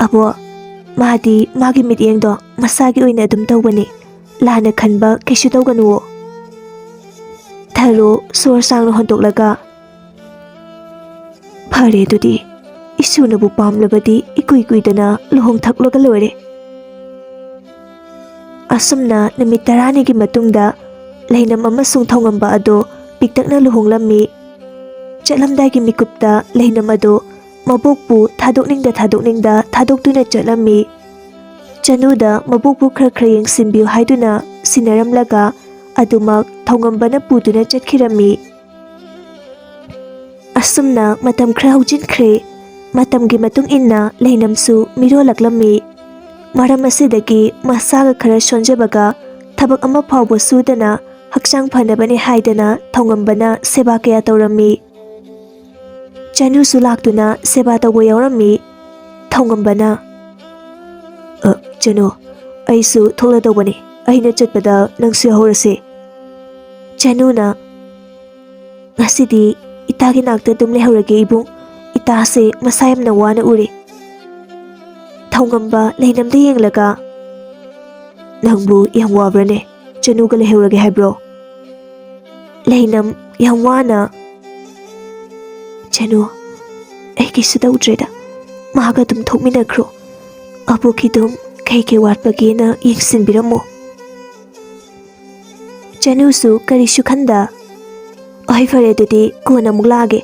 ꯑꯕꯣ ꯃꯥꯗꯤ ꯃꯥꯒꯤ ꯃꯤꯠꯌꯦꯡꯗꯣ ꯃꯁꯥꯒꯤ ꯑꯣꯏꯅ ꯑꯗꯨꯝ ꯇꯧꯕꯅꯤ ꯂꯥꯟꯅ ꯈꯟꯕ ꯀꯩꯁꯨ ꯇꯧꯒꯅꯨꯋꯣ ꯊꯔꯣ ꯁꯣꯔ ꯁꯥꯡꯅ ꯍꯣꯟꯗꯣꯛꯂꯒ ꯐꯔꯦ ꯑꯗꯨꯗꯤ ꯏꯁꯨꯅꯕꯨ ꯄꯥꯝꯂꯕꯗꯤ ꯏꯀꯨꯏ ꯀꯨꯏꯗꯅ ꯂꯨꯍꯣꯡꯊꯣꯛꯂꯒ ꯂꯣꯏꯔꯦ ꯑꯁꯨꯝꯅ ꯅꯨꯃꯤꯠ 10ꯅꯤꯒꯤ ꯃꯇꯨꯡꯗ ꯂꯩꯅꯝ ꯑꯃꯁꯨꯡ ꯊꯧꯉꯝꯕ ꯑꯗꯣ ꯄꯤꯛꯇꯛꯅ ꯂꯨꯍꯣꯡꯂꯝꯃꯤ ꯆꯠꯂꯝꯗꯥꯏꯒꯤ ꯃꯤꯀꯨꯞꯇ ꯂꯩꯅꯝ ꯑꯗꯣ ꯃꯕꯣꯛꯄꯨ ꯊꯥꯗꯣꯛꯅꯤꯡꯗ ꯊꯥꯗꯣꯛꯇꯨꯅ ꯆꯠꯂꯝꯃꯤ ꯆꯅꯨꯗ ꯃꯕꯣꯛꯄꯨ ꯈꯔ ꯌꯦꯡꯁꯤꯟꯕꯤꯌꯨ ꯍꯥꯏꯗꯨꯅ ꯁꯤꯟꯅꯔꯝꯂꯒ ꯑꯗꯨꯃꯛ ꯊꯧꯉꯝꯕꯅ ꯄꯨꯗꯨꯅ ꯆꯠꯈꯤꯔꯝꯃꯤ ꯑꯁꯨꯝꯅ ꯃꯇꯝ ꯈꯔ ꯍꯧꯖꯤꯟꯈ꯭ꯔꯦ ꯃꯇꯝꯒꯤ ꯃꯇꯨꯡ ꯏꯟꯅ ꯂꯩꯅꯝꯁꯨ ꯃꯤꯔꯣꯜꯂꯛꯂꯝꯃꯤ ꯃꯔꯝ ꯑꯁꯤꯗꯒꯤ ꯃꯁꯥꯒ ꯈꯔ ꯁꯣꯟꯖꯕꯒ ꯊꯕꯛ ꯑꯃ ꯐꯥꯎꯕ ꯁꯨꯗꯅ ꯍꯛꯆꯥꯡ ꯐꯅꯕꯅꯤ ꯍꯥꯏꯗꯅ ꯊꯧꯉꯝꯕꯅ ꯁꯦꯕꯥ ꯀꯌꯥ ꯇꯧꯔꯝꯃꯤ ꯆꯅꯨꯁꯨ ꯂꯥꯛꯇꯨꯅ ꯁꯦꯕꯥ ꯇꯧꯕ ꯌꯥꯎꯔꯝꯃꯤ ꯊꯧꯉꯝꯕꯅ ꯆꯅꯨ ꯑꯩꯁꯨ ꯊꯣꯛꯂꯗꯧꯕꯅꯤ ꯑꯩꯅ ꯆꯠꯄꯗ ꯅꯪꯁꯨ ꯌꯥꯎꯍꯧꯔꯁꯦ ꯆꯅꯨꯅ ꯉꯁꯤꯗꯤ ꯏꯇꯥꯒꯤ ꯅꯥꯛꯇ ꯑꯗꯨꯝ ꯂꯩꯍꯧꯔꯒꯦ ꯏꯕꯨꯡ ꯏꯇꯥꯁꯦ ꯃꯁꯥ ꯌꯥꯝꯅ ꯋꯥꯅ ꯎꯔꯦ ꯊꯧꯉꯝꯕ ꯂꯩꯅꯝꯗ ꯌꯦꯡꯂꯒ ꯅꯪꯕꯨ ꯌꯥꯝ ꯋꯥꯕ꯭ꯔꯅꯦ ꯆꯅꯨꯒ ꯂꯩꯍꯧꯔꯒꯦ ꯍꯥꯏꯕ꯭ꯔꯣ ꯂꯩꯅꯝ ꯌꯥꯝ ꯋꯥꯅ ꯆꯅꯨ ꯑꯩ ꯀꯩꯁꯨ ꯇꯧꯗ꯭ꯔꯦꯗ ꯃꯥꯒ ꯑꯗꯨꯝ ꯊꯣꯛꯃꯤꯟꯅꯈ꯭ꯔꯣ ꯑꯕꯣꯛꯀꯤꯗꯨꯝ ꯀꯩ ꯋꯥꯠꯄꯒꯦꯅ ꯌꯦꯡꯁꯤꯟꯕꯤꯔꯝꯃꯣ ꯆꯅꯨꯁꯨ ꯀꯔꯤꯁꯨ ꯈꯟꯗ ꯑꯩ ꯐꯔꯦ ꯑꯗꯨꯗꯤ ꯀꯣꯟꯅ ꯑꯃꯨꯛ ꯂꯥꯛꯑꯒꯦ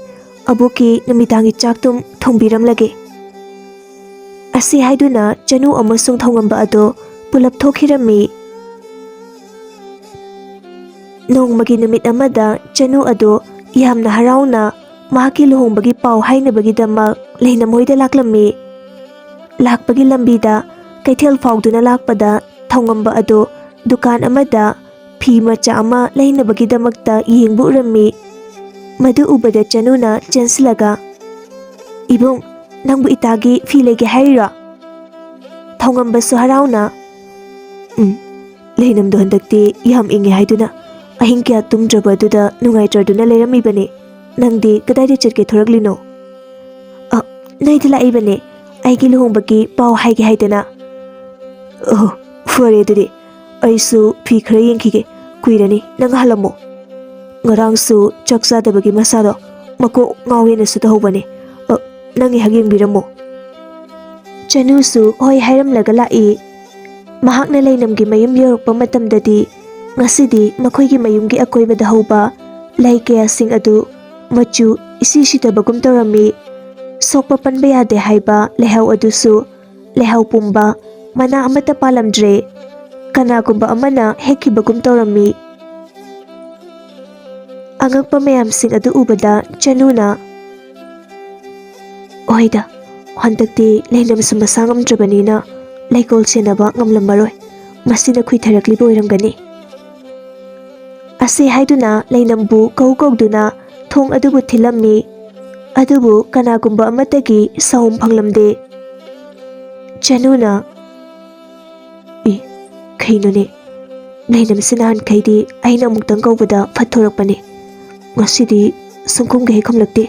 ꯑꯕꯣꯛꯀꯤ ꯅꯨꯃꯤꯗꯥꯡꯒꯤ ꯆꯥꯛꯇꯨꯝ ꯊꯣꯡꯕꯤꯔꯝꯂꯒꯦ ꯑꯁꯤ ꯍꯥꯏꯗꯨꯅ ꯆꯅꯨ ꯑꯃꯁꯨꯡ ꯊꯧꯉꯝꯕ ꯑꯗꯣ ꯄꯨꯂꯞ ꯊꯣꯛꯈꯤꯔꯝꯃꯤ ꯅꯣꯡꯃꯒꯤ ꯅꯨꯃꯤꯠ ꯑꯃꯗ ꯆꯅꯨ ꯑꯗꯣ ꯌꯥꯝꯅ ꯍꯔꯥꯎꯅ ꯃꯍꯥꯛꯀꯤ ꯂꯨꯍꯣꯡꯕꯒꯤ ꯄꯥꯎ ꯍꯥꯏꯅꯕꯒꯤꯗꯃꯛ ꯂꯩꯅꯝ ꯍꯣꯏꯗ ꯂꯥꯛꯂꯝꯃꯤ ꯂꯥꯛꯄꯒꯤ ꯂꯝꯕꯤꯗ ꯀꯩꯊꯦꯜ ꯐꯥꯎꯗꯨꯅ ꯂꯥꯛꯄꯗ ꯊꯧꯉꯝꯕ ꯑꯗꯣ ꯗꯨꯀꯥꯟ ꯑꯃꯗ ꯐꯤ ꯃꯆꯥ ꯑꯃ ꯂꯩꯅꯕꯒꯤꯗꯃꯛꯇ ꯌꯦꯡꯕ ꯎꯔꯝꯃꯤ ꯃꯗꯨ ꯎꯕꯗ ꯆꯅꯨꯅ ꯆꯦꯟꯁꯤꯜꯂꯒ ꯏꯕꯨꯡ ꯅꯪꯕꯨ ꯏꯇꯥꯒꯤ ꯐꯤ ꯂꯩꯒꯦ ꯍꯥꯏꯔꯤꯔꯣ ꯊꯧꯉꯝꯕꯁꯨ ꯍꯔꯥꯎꯅ ꯂꯩꯅꯝꯗꯣ ꯍꯟꯗꯛꯇꯤ ꯌꯥꯝ ꯏꯪꯉꯦ ꯍꯥꯏꯗꯨꯅ ꯑꯍꯤꯡ ꯀꯌꯥ ꯇꯨꯝꯗ꯭ꯔꯕ ꯑꯗꯨꯗ ꯅꯨꯡꯉꯥꯏꯇ꯭ꯔꯗꯨꯅ ꯂꯩꯔꯝꯃꯤꯕꯅꯦ ꯅꯪꯗꯤ ꯀꯗꯥꯏꯗ ꯆꯠꯀꯦ ꯊꯣꯔꯛꯂꯤꯅꯣ ꯅꯣꯏꯗ ꯂꯥꯛꯏꯕꯅꯦ ꯑꯩꯒꯤ ꯂꯨꯍꯣꯡꯕꯒꯤ ꯄꯥꯎ ꯍꯥꯏꯒꯦ ꯍꯥꯏꯗꯅ ꯐꯔꯦ ꯑꯗꯨꯗꯤ ꯑꯩꯁꯨ ꯐꯤ ꯈꯔ ꯌꯦꯡꯈꯤꯒꯦ ꯀꯨꯏꯔꯅꯤ ꯅꯪ ꯍꯜꯂꯝꯃꯣ ꯉꯔꯥꯡꯁꯨ ꯆꯥꯛ ꯆꯥꯗꯕꯒꯤ ꯃꯁꯥꯗꯣ ꯃꯀꯣꯛ ꯉꯥꯎꯋꯦꯅꯁꯨ ꯇꯧꯍꯧꯕꯅꯦ ꯅꯪ ꯉꯥꯏꯍꯥꯛ ꯌꯦꯡꯕꯤꯔꯝꯃꯣ ꯆꯅꯨꯁꯨ ꯍꯣꯏ ꯍꯥꯏꯔꯝꯂꯒ ꯂꯥꯛꯏ ꯃꯍꯥꯛꯅ ꯂꯩꯅꯝꯒꯤ ꯃꯌꯨꯝ ꯌꯧꯔꯛꯄ ꯃꯇꯝꯗꯗꯤ ꯉꯁꯤꯗꯤ ꯃꯈꯣꯏꯒꯤ ꯃꯌꯨꯝꯒꯤ ꯑꯀꯣꯏꯕꯗ ꯍꯧꯕ ꯂꯩ ꯀꯌꯥꯁꯤꯡ ꯑꯗꯨ ꯃꯆꯨ ꯏꯁꯤ ꯁꯤꯊꯕꯒꯨꯝ ꯇꯧꯔꯝꯃꯤ ꯁꯣꯛꯄ ꯄꯟꯕ ꯌꯥꯗꯦ ꯍꯥꯏꯕ ꯂꯩꯍꯥꯎ ꯑꯗꯨꯁꯨ ꯂꯩꯍꯥꯎ ꯄꯨꯝꯕ ꯃꯅꯥ ꯑꯃꯠꯇ ꯄꯥꯜꯂꯝꯗ꯭ꯔꯦ ꯀꯅꯥꯒꯨꯝꯕ ꯑꯃꯅ ꯍꯦꯛꯈꯤꯕꯒꯨꯝ ꯇꯧꯔꯝꯃꯤ ꯑꯉꯛꯄ ꯃꯌꯥꯝꯁꯤꯡ ꯑꯗꯨ ꯎꯕꯗ ꯆꯅꯨꯅ ꯍꯣꯏꯗ ꯍꯟꯗꯛꯇꯤ ꯂꯩꯅꯝꯁꯨ ꯃꯁꯥ ꯉꯝꯗ꯭ꯔꯕꯅꯤꯅ ꯂꯩꯀꯣꯜ ꯁꯦꯟꯅꯕ ꯉꯝꯂꯝꯃꯔꯣꯏ ꯃꯁꯤꯅ ꯈꯨꯏꯊꯔꯛꯂꯤꯕ ꯑꯣꯏꯔꯝꯒꯅꯤ ꯑꯁꯤ ꯍꯥꯏꯗꯨꯅ ꯂꯩꯅꯝꯕꯨ ꯀꯧꯗꯨꯅ ꯊꯣꯡ ꯑꯗꯨꯕꯨ ꯊꯤꯜꯂꯝꯃꯤ ꯑꯗꯨꯕꯨ ꯀꯅꯥꯒꯨꯝꯕ ꯑꯃꯠꯇꯒꯤ ꯁꯥꯎꯝ ꯐꯪꯂꯝꯗꯦ ꯆꯅꯨꯅ ꯀꯩꯅꯣꯅꯦ ꯂꯩꯅꯝꯁꯤ ꯅꯍꯥꯟꯈꯩꯗꯤ ꯑꯩꯅ ꯑꯃꯨꯛꯇꯪ ꯀꯧꯕꯗ ꯐꯠꯊꯣꯔꯛꯄꯅꯦ ꯉꯁꯤꯗꯤ ꯁꯨꯡꯈꯨꯝꯒ ꯍꯦꯛ ꯈꯨꯝꯂꯛꯇꯦ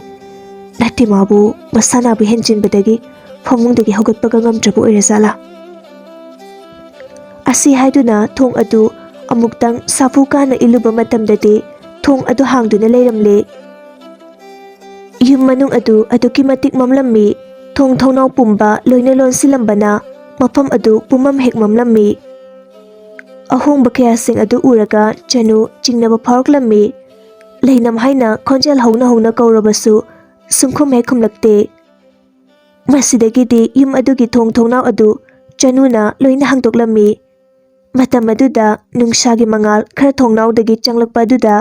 ꯅꯠꯇꯦ ꯃꯥꯕꯨ ꯃꯁꯥ ꯅꯥꯕ ꯍꯦꯟꯖꯤꯟꯕꯗꯒꯤ ꯐꯃꯨꯡꯗꯒꯤ ꯍꯧꯒꯠꯄꯒ ꯉꯝꯗ꯭ꯔꯕ ꯑꯣꯏꯔꯖꯥꯠꯂꯥ ꯑꯁꯤ ꯍꯥꯏꯗꯨꯅ ꯊꯣꯡ ꯑꯗꯨ ꯑꯃꯨꯛꯇꯪ ꯁꯥꯐꯨ ꯀꯥꯅ ꯏꯜꯂꯨꯕ ꯃꯇꯝꯗꯗꯤ ꯊꯣꯡ ꯑꯗꯨ ꯍꯥꯡꯗꯨꯅ ꯂꯩꯔꯝꯂꯦ ꯌꯨꯝ ꯃꯅꯨꯡ ꯑꯗꯨ ꯑꯗꯨꯛꯀꯤ ꯃꯇꯤꯛ ꯃꯝꯂꯝꯃꯤ ꯊꯣꯡ ꯊꯣꯡꯅꯥꯎ ꯄꯨꯝꯕ ꯂꯣꯏꯅ ꯂꯣꯟꯁꯤꯜꯂꯝꯕꯅ ꯃꯐꯝ ꯑꯗꯨ ꯄꯨꯝꯃꯝ ꯍꯦꯛ ꯃꯝꯂꯝꯃꯤ ꯑꯍꯣꯡꯕ ꯀꯌꯥꯁꯤꯡ ꯑꯗꯨ ꯎꯔꯒ ꯆꯅꯨ ꯆꯤꯡꯅꯕ ꯐꯥꯎꯔꯛꯂꯝꯃꯤ ꯂꯩꯅꯝ ꯍꯥꯏꯅ ꯈꯣꯟꯖꯦꯜ ꯍꯧꯅ ꯀꯧꯔꯕꯁꯨ ꯁꯨꯡꯈꯨꯝ ꯍꯦꯛ ꯈꯨꯝꯂꯛꯇꯦ ꯃꯁꯤꯗꯒꯤꯗꯤ ꯌꯨꯝ ꯑꯗꯨꯒꯤ ꯊꯣꯡ ꯊꯣꯡꯅꯥꯎ ꯑꯗꯨ ꯆꯅꯨꯅ ꯂꯣꯏꯅ ꯍꯥꯡꯗꯣꯛꯂꯝꯃꯤ ꯃꯇꯝ ꯑꯗꯨꯗ ꯅꯨꯡꯁꯥꯒꯤ ꯃꯉꯥꯜ ꯈꯔ ꯊꯣꯡꯅꯥꯎꯗꯒꯤ ꯆꯪꯂꯛꯄ ꯑꯗꯨꯗ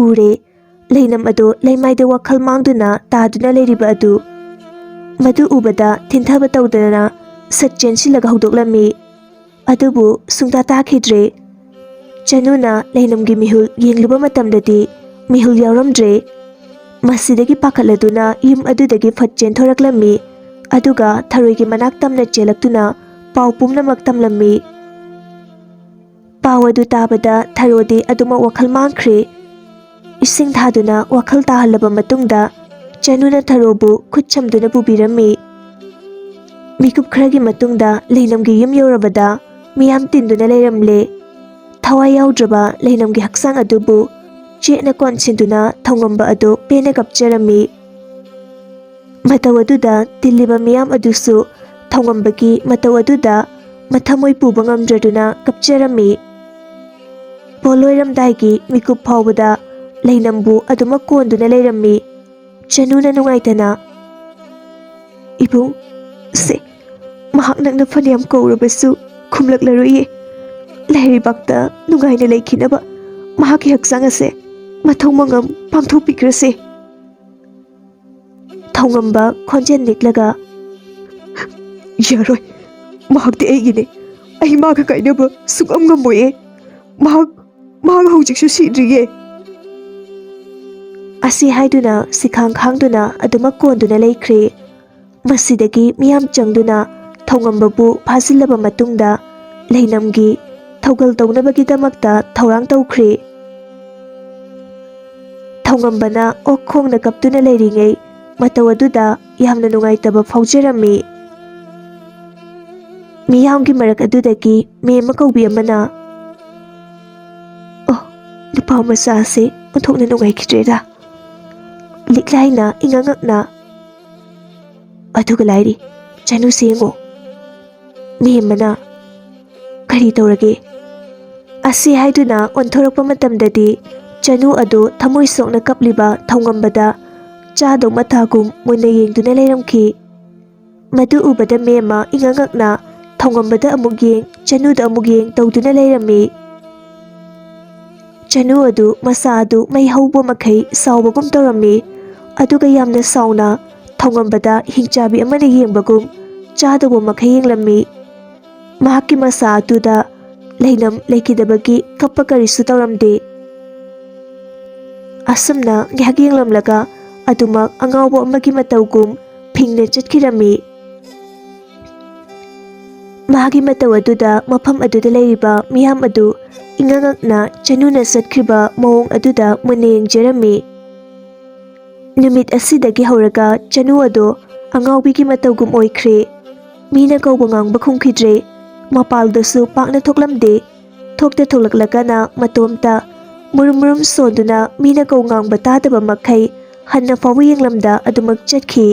ꯎꯔꯦ ꯂꯩꯅꯝ ꯑꯗꯨ ꯂꯩꯃꯥꯏꯗ ꯋꯥꯈꯜ ꯃꯥꯡꯗꯨꯅ ꯇꯥꯗꯨꯅ ꯂꯩꯔꯤꯕ ꯑꯗꯨ ꯃꯗꯨ ꯎꯕꯗ ꯊꯤꯟꯊꯕ ꯇꯧꯗꯅ ꯁꯠ ꯆꯦꯟꯁꯤꯜꯂꯒ ꯍꯧꯗꯣꯛꯂꯝꯃꯤ ꯑꯗꯨꯕꯨ ꯁꯨꯡꯇꯥ ꯇꯥꯈꯤꯗ꯭ꯔꯦ꯫ ꯆꯅꯨꯅ ꯂꯩꯅꯝꯒꯤ ꯃꯤꯍꯨꯜ ꯌꯦꯡꯂꯨꯕ ꯃꯇꯝꯗꯗꯤ ꯃꯤꯍꯨꯜ ꯌꯥꯎꯔꯝꯗ꯭ꯔꯦ꯫ ꯃꯁꯤꯗꯒꯤ ꯄꯥꯈꯠꯂꯗꯨꯅ ꯌꯨꯝ ꯑꯗꯨꯗꯒꯤ ꯐꯠ ꯆꯦꯟꯊꯣꯔꯛꯂꯝꯃꯤ ꯑꯗꯨꯒ ꯊꯔꯣꯏꯒꯤ ꯃꯅꯥꯛ ꯇꯝꯅ ꯆꯦꯜꯂꯛꯇꯨꯅ ꯄꯥꯎ ꯄꯨꯝꯅꯃꯛ ꯇꯝꯂꯝꯃꯤ꯫ ꯄꯥꯎ ꯑꯗꯨ ꯇꯥꯕꯗ ꯊꯔꯣꯗꯤ ꯑꯗꯨꯃꯛ ꯋꯥꯈꯜ ꯃꯥꯡꯈ꯭ꯔꯦ꯫ ꯏꯁꯤꯡ ꯊꯥꯗꯨꯅ ꯋꯥꯈꯜ ꯇꯥꯍꯜꯂꯕ ꯃꯇꯨꯡꯗ ꯆꯅꯨꯅ ꯊꯔꯣꯕꯨ ꯈꯨꯠ ꯁꯝꯗꯨꯅ ꯄꯨꯕꯤꯔꯝꯃꯤ꯫ ꯃꯤꯀꯨꯞ ꯈꯔꯒꯤ ꯃꯇꯨꯡꯗ ꯂꯩꯅꯝꯒꯤ ꯌꯨꯝ ꯌꯧꯔꯕꯗ ꯃꯤꯌꯥꯝ ꯇꯤꯟꯗꯨꯅ ꯂꯩꯔꯝꯂꯦ꯫ ꯊꯋꯥꯏ ꯌꯥꯎꯗ꯭ꯔꯕ ꯂꯩꯅꯝꯒꯤ ꯍꯛꯆꯥꯡ ꯑꯗꯨꯕꯨ ꯆꯦꯠꯅ ꯀꯣꯟꯁꯤꯟꯗꯨꯅ ꯊꯧꯉꯝꯕ ꯑꯗꯨ ꯄꯦꯟꯅ ꯀꯞꯆꯔꯝꯃꯤ꯫ ꯃꯇꯧ ꯑꯗꯨꯗ ꯇꯤꯜꯂꯤꯕ ꯃꯤꯌꯥꯝ ꯑꯗꯨꯁꯨ ꯊꯧꯉꯝꯕꯒꯤ ꯃꯇꯧ ꯑꯗꯨꯗ ꯃꯊꯃꯣꯏ ꯄꯨꯕ ꯉꯝꯗ꯭ꯔꯗꯨꯅ ꯀꯞꯆꯔꯝꯃꯤ꯫ ꯄꯣꯂꯣꯏꯔꯝꯗꯥꯏꯒꯤ ꯃꯤꯀꯨꯞ ꯐꯥꯎꯕꯗ ꯂꯩꯅꯝꯕꯨ ꯑꯗꯨꯃꯛ ꯀꯣꯟꯗꯨꯅ ꯂꯩꯔꯝꯃꯤ꯫ ꯆꯅꯨꯅ ꯅꯨꯡꯉꯥꯏꯇꯅ, "ꯏꯕꯨꯡ, ꯃꯍꯥꯛ ꯅꯪꯅ ꯐꯅꯌꯥꯝ ꯀꯧꯔꯕꯁꯨ ꯈꯨꯝꯂꯛꯂꯔꯣꯏꯌꯦ꯫ ꯂꯩꯔꯩꯕꯥꯛꯇ ꯅꯨꯡꯉꯥꯏꯅ ꯂꯩꯈꯤꯅꯕ ꯃꯍꯥꯛꯀꯤ ꯍꯛꯆꯥꯡ ꯑꯁꯦ ꯃꯊꯧ ꯃꯉꯝ ꯄꯥꯡꯊꯣꯛꯄꯤꯈ꯭ꯔꯁꯦ꯫" ꯊꯧꯉꯝꯕ ꯈꯣꯟꯖꯦꯜ ꯅꯤꯛꯂꯒ, "ꯌꯥꯔꯣꯏ, ꯃꯍꯥꯛꯇꯤ ꯑꯩꯒꯤꯅꯦ꯫ ꯑꯩ ꯃꯥꯒ ꯀꯥꯏꯅꯕ ꯁꯨꯡꯉꯝ ꯉꯝꯃꯣꯏꯌꯦ꯫ ꯃꯍꯥꯛ ꯍꯧꯖꯤꯛꯁꯨ ꯁꯤꯗ꯭ꯔꯤꯌꯦ." ꯑꯁꯤ ꯍꯥꯏꯗꯨꯅ ꯁꯤꯈꯥꯡ ꯈꯥꯡꯗꯨꯅ ꯑꯗꯨꯃꯛ ꯀꯣꯟꯗꯨꯅ ꯂꯩꯈ꯭ꯔꯦ꯫ ꯃꯁꯤꯗꯒꯤ ꯃꯤꯌꯥꯝ ꯆꯪꯗꯨꯅ ꯊꯧꯉꯝꯕꯕꯨ ꯐꯥꯖꯤꯜꯂꯕ ꯃꯇꯨꯡꯗ ꯂꯩꯅꯝꯒꯤ ꯊꯧꯒꯜ ꯇꯧꯅꯕꯒꯤꯗꯃꯛꯇ ꯊꯧꯔꯥꯡ ꯇꯧꯈ꯭ꯔꯦ꯫ ꯊꯧꯉꯝꯕꯅ ꯑꯣꯛ ꯈꯣꯡꯅ ꯀꯞꯇꯨꯅ ꯂꯩꯔꯤꯉꯩ ꯃꯇꯧ ꯑꯗꯨꯗ ꯌꯥꯝꯅ ꯅꯨꯡꯉꯥꯏꯇꯕ ꯐꯥꯎꯖꯔꯝꯃꯤ꯫ ꯃꯤꯌꯥꯝꯒꯤ ꯃꯔꯛ ꯑꯗꯨꯗꯒꯤ ꯃꯦꯝꯃ ꯀꯧꯕꯤ ꯑꯃꯅ, "ꯑꯣ, ꯅꯨꯄꯥ ꯃꯆꯥ ꯑꯁꯤ ꯑꯣꯟꯊꯣꯛꯅ ꯅꯨꯡꯉꯥꯏꯈꯤꯗ꯭ꯔꯦꯗ꯫" ꯂꯤꯛꯂꯥꯏꯅ ꯏꯉꯛꯉꯛꯅ, "ꯑꯗꯨꯒ ꯂꯥꯏꯔꯤ, ꯆꯅꯨꯁꯦ ꯌꯦꯡꯉꯣ꯫" ꯃꯦꯝꯃꯅ, "ꯀꯔꯤ ꯇꯧꯔꯒꯦ?" ꯑꯁꯤ ꯍꯥꯏꯗꯨꯅ ꯑꯣꯟꯊꯣꯔꯛꯄ ꯃꯇꯝꯗꯗꯤ ꯆꯅꯨ ꯑꯗꯨ ꯊꯃꯣꯏ ꯁꯣꯛꯅ ꯀꯞꯂꯤꯕ ꯊꯧꯉꯝꯕꯗ ꯆꯥꯗꯧ ꯃꯊꯥꯒꯨꯝ ꯃꯨꯟꯅ ꯌꯦꯡꯗꯨꯅ ꯂꯩꯔꯝꯈꯤ꯫ ꯃꯗꯨ ꯎꯕꯗ ꯃꯦꯝꯃ ꯏꯉꯛꯉꯛꯅ ꯊꯧꯉꯝꯕꯗ ꯑꯃꯨꯛ ꯌꯦꯡ, ꯆꯅꯨꯗ ꯑꯃꯨꯛ ꯌꯦꯡ ꯇꯧꯗꯨꯅ ꯂꯩꯔꯝꯃꯤ꯫ ꯆꯅꯨ ꯑꯗꯨ ꯃꯁꯥ ꯑꯗꯨ ꯃꯩ ꯍꯧꯕ ꯃꯈꯩ ꯁꯥꯎꯕꯒꯨꯝ ꯇꯧꯔꯝꯃꯤ ꯑꯗꯨꯒ ꯌꯥꯝꯅ ꯁꯥꯎꯅ ꯊꯧꯉꯝꯕꯗ ꯍꯤꯡꯆꯥꯕꯤ ꯑꯃꯅ ꯌꯦꯡꯕꯒꯨꯝ ꯆꯥꯗꯧꯕ ꯃꯈꯩ ꯌꯦꯡꯂꯝꯃꯤ꯫ ꯃꯍꯥꯛꯀꯤ ꯃꯁꯥ ꯑꯗꯨꯗ ꯂꯩꯅꯝ ꯂꯩꯈꯤꯗꯕꯒꯤ ꯀꯞꯄ ꯀꯔꯤꯁꯨ ꯇꯧꯔꯝꯗꯦ꯫ ꯑꯁꯨꯝꯅ ꯉꯥꯏꯍꯥꯛ ꯌꯦꯡꯂꯝꯂꯒ ꯑꯗꯨꯃꯛ ꯑꯉꯥꯎꯕ ꯑꯃꯒꯤ ꯃꯇꯧꯒꯨꯝ ꯐꯤꯡꯅ ꯆꯠꯈꯤꯔꯝꯃꯤ꯫ ꯃꯍꯥꯛꯀꯤ ꯃꯇꯧ ꯑꯗꯨꯗ ꯃꯐꯝ ꯑꯗꯨꯗ ꯂꯩꯔꯤꯕ ꯃꯤꯌꯥꯝ ꯑꯗꯨ ꯏꯉꯛꯉꯛꯅ ꯆꯅꯨꯅ ꯆꯠꯈ꯭ꯔꯤꯕ ꯃꯑꯣꯡ ꯑꯗꯨꯗ ꯃꯨꯟꯅ ꯌꯦꯡꯖꯔꯝꯃꯤ꯫ ꯅꯨꯃꯤꯠ ꯑꯁꯤꯗꯒꯤ ꯍꯧꯔꯒ ꯆꯅꯨ ꯑꯗꯨ ꯑꯉꯥꯎꯕꯤꯒꯤ ꯃꯇꯧꯒꯨꯝ ꯑꯣꯏꯈ꯭ꯔꯦ꯫ ꯃꯤꯅ ꯀꯧꯕ ꯉꯥꯡꯕ ꯈꯨꯝꯈꯤꯗ꯭ꯔꯦ꯫ ꯃꯄꯥꯜꯗꯁꯨ ꯄꯥꯛꯅ ꯊꯣꯛꯂꯝꯗꯦ꯫ ꯊꯣꯛꯇ ꯊꯣꯛꯂꯛꯂꯒꯅ ꯃꯇꯣꯝꯇ ꯃꯨꯔꯨꯝ ꯃꯨꯔꯨꯝ ꯁꯣꯟꯗꯨꯅ ꯃꯤꯅ ꯀꯧ ꯉꯥꯡꯕ ꯇꯥꯗꯕ ꯃꯈꯩ ꯍꯟꯅ ꯐꯥꯎꯕ ꯌꯦꯡꯂꯝꯗ ꯑꯗꯨꯃꯛ ꯆꯠꯈꯤ꯫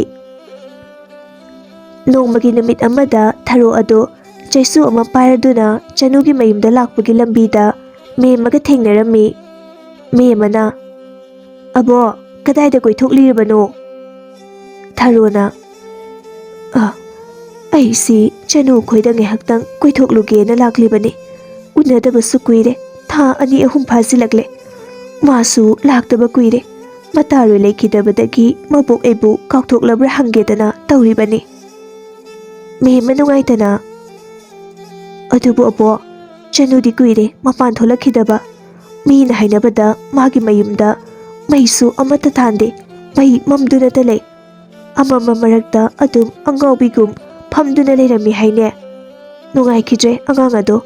ꯅꯣꯡꯃꯒꯤ ꯅꯨꯃꯤꯠ ꯑꯃꯗ ꯊꯔꯣ ꯑꯗꯨ ꯆꯩꯁꯨ ꯑꯃ ꯄꯥꯏꯔꯗꯨꯅ ꯆꯅꯨꯒꯤ ꯃꯌꯨꯝꯗ ꯂꯥꯛꯄꯒꯤ ꯂꯝꯕꯤꯗ ꯃꯦꯝꯃꯒ ꯊꯦꯡꯅꯔꯝꯃꯤ꯫ ꯃꯦꯝꯃꯅ, "ꯑꯕꯣ, ꯀꯗꯥꯏꯗ ꯀꯣꯏꯊꯣꯛꯂꯤꯕꯅꯣ?" ꯊꯔꯣꯅ, "ꯑꯩꯁꯤ ꯆꯅꯨ ꯈꯣꯏꯗ ꯉꯥꯏꯍꯥꯛꯇꯪ ꯀꯣꯏꯊꯣꯛꯂꯨꯒꯦꯅ ꯂꯥꯛꯂꯤꯕꯅꯤ꯫ ꯎꯅꯗꯕꯁꯨ ꯀꯨꯏꯔꯦ, ꯊꯥ 2-3 ꯐꯥꯖꯤꯜꯂꯛꯂꯦ꯫ ꯃꯥꯁꯨ ꯂꯥꯛꯇꯕ ꯀꯨꯏꯔꯦ꯫ ꯃꯇꯥꯔꯣꯏ ꯂꯩꯈꯤꯗꯕꯗꯒꯤ ꯃꯕꯣꯛ ꯑꯩꯕꯨ ꯀꯥꯎꯊꯣꯛꯂꯕ꯭ꯔꯥ ꯍꯪꯒꯦꯗꯅ ꯇꯧꯔꯤꯕꯅꯤ꯫" ꯃꯦꯝꯃ ꯅꯨꯡꯉꯥꯏꯇꯅ, "ꯑꯗꯨꯕꯨ ꯑꯕꯣ, ꯆꯅꯨꯗꯤ ꯀꯨꯏꯔꯦ ꯃꯄꯥꯟ ꯊꯣꯛꯂꯛꯈꯤꯗꯕ꯫ ꯃꯤꯅ ꯍꯥꯏꯅꯕꯗ ꯃꯥꯒꯤ ꯃꯌꯨꯝꯗ ꯃꯩꯁꯨ ꯑꯃꯠꯇ ꯊꯥꯟꯗꯦ, ꯃꯩ ꯃꯝꯗꯨꯅꯇ ꯂꯩ꯫ ꯑꯃꯝꯕ ꯃꯔꯛꯇ ꯑꯗꯨꯝ ꯑꯉꯥꯎꯕꯤꯒꯨꯝ ꯐꯝꯗꯨꯅ ꯂꯩꯔꯝꯃꯤ ꯍꯥꯏꯅꯦ꯫ ꯅꯨꯡꯉꯥꯏꯈꯤꯗ꯭ꯔꯦ ꯑꯉꯥꯡ ꯑꯗꯣ,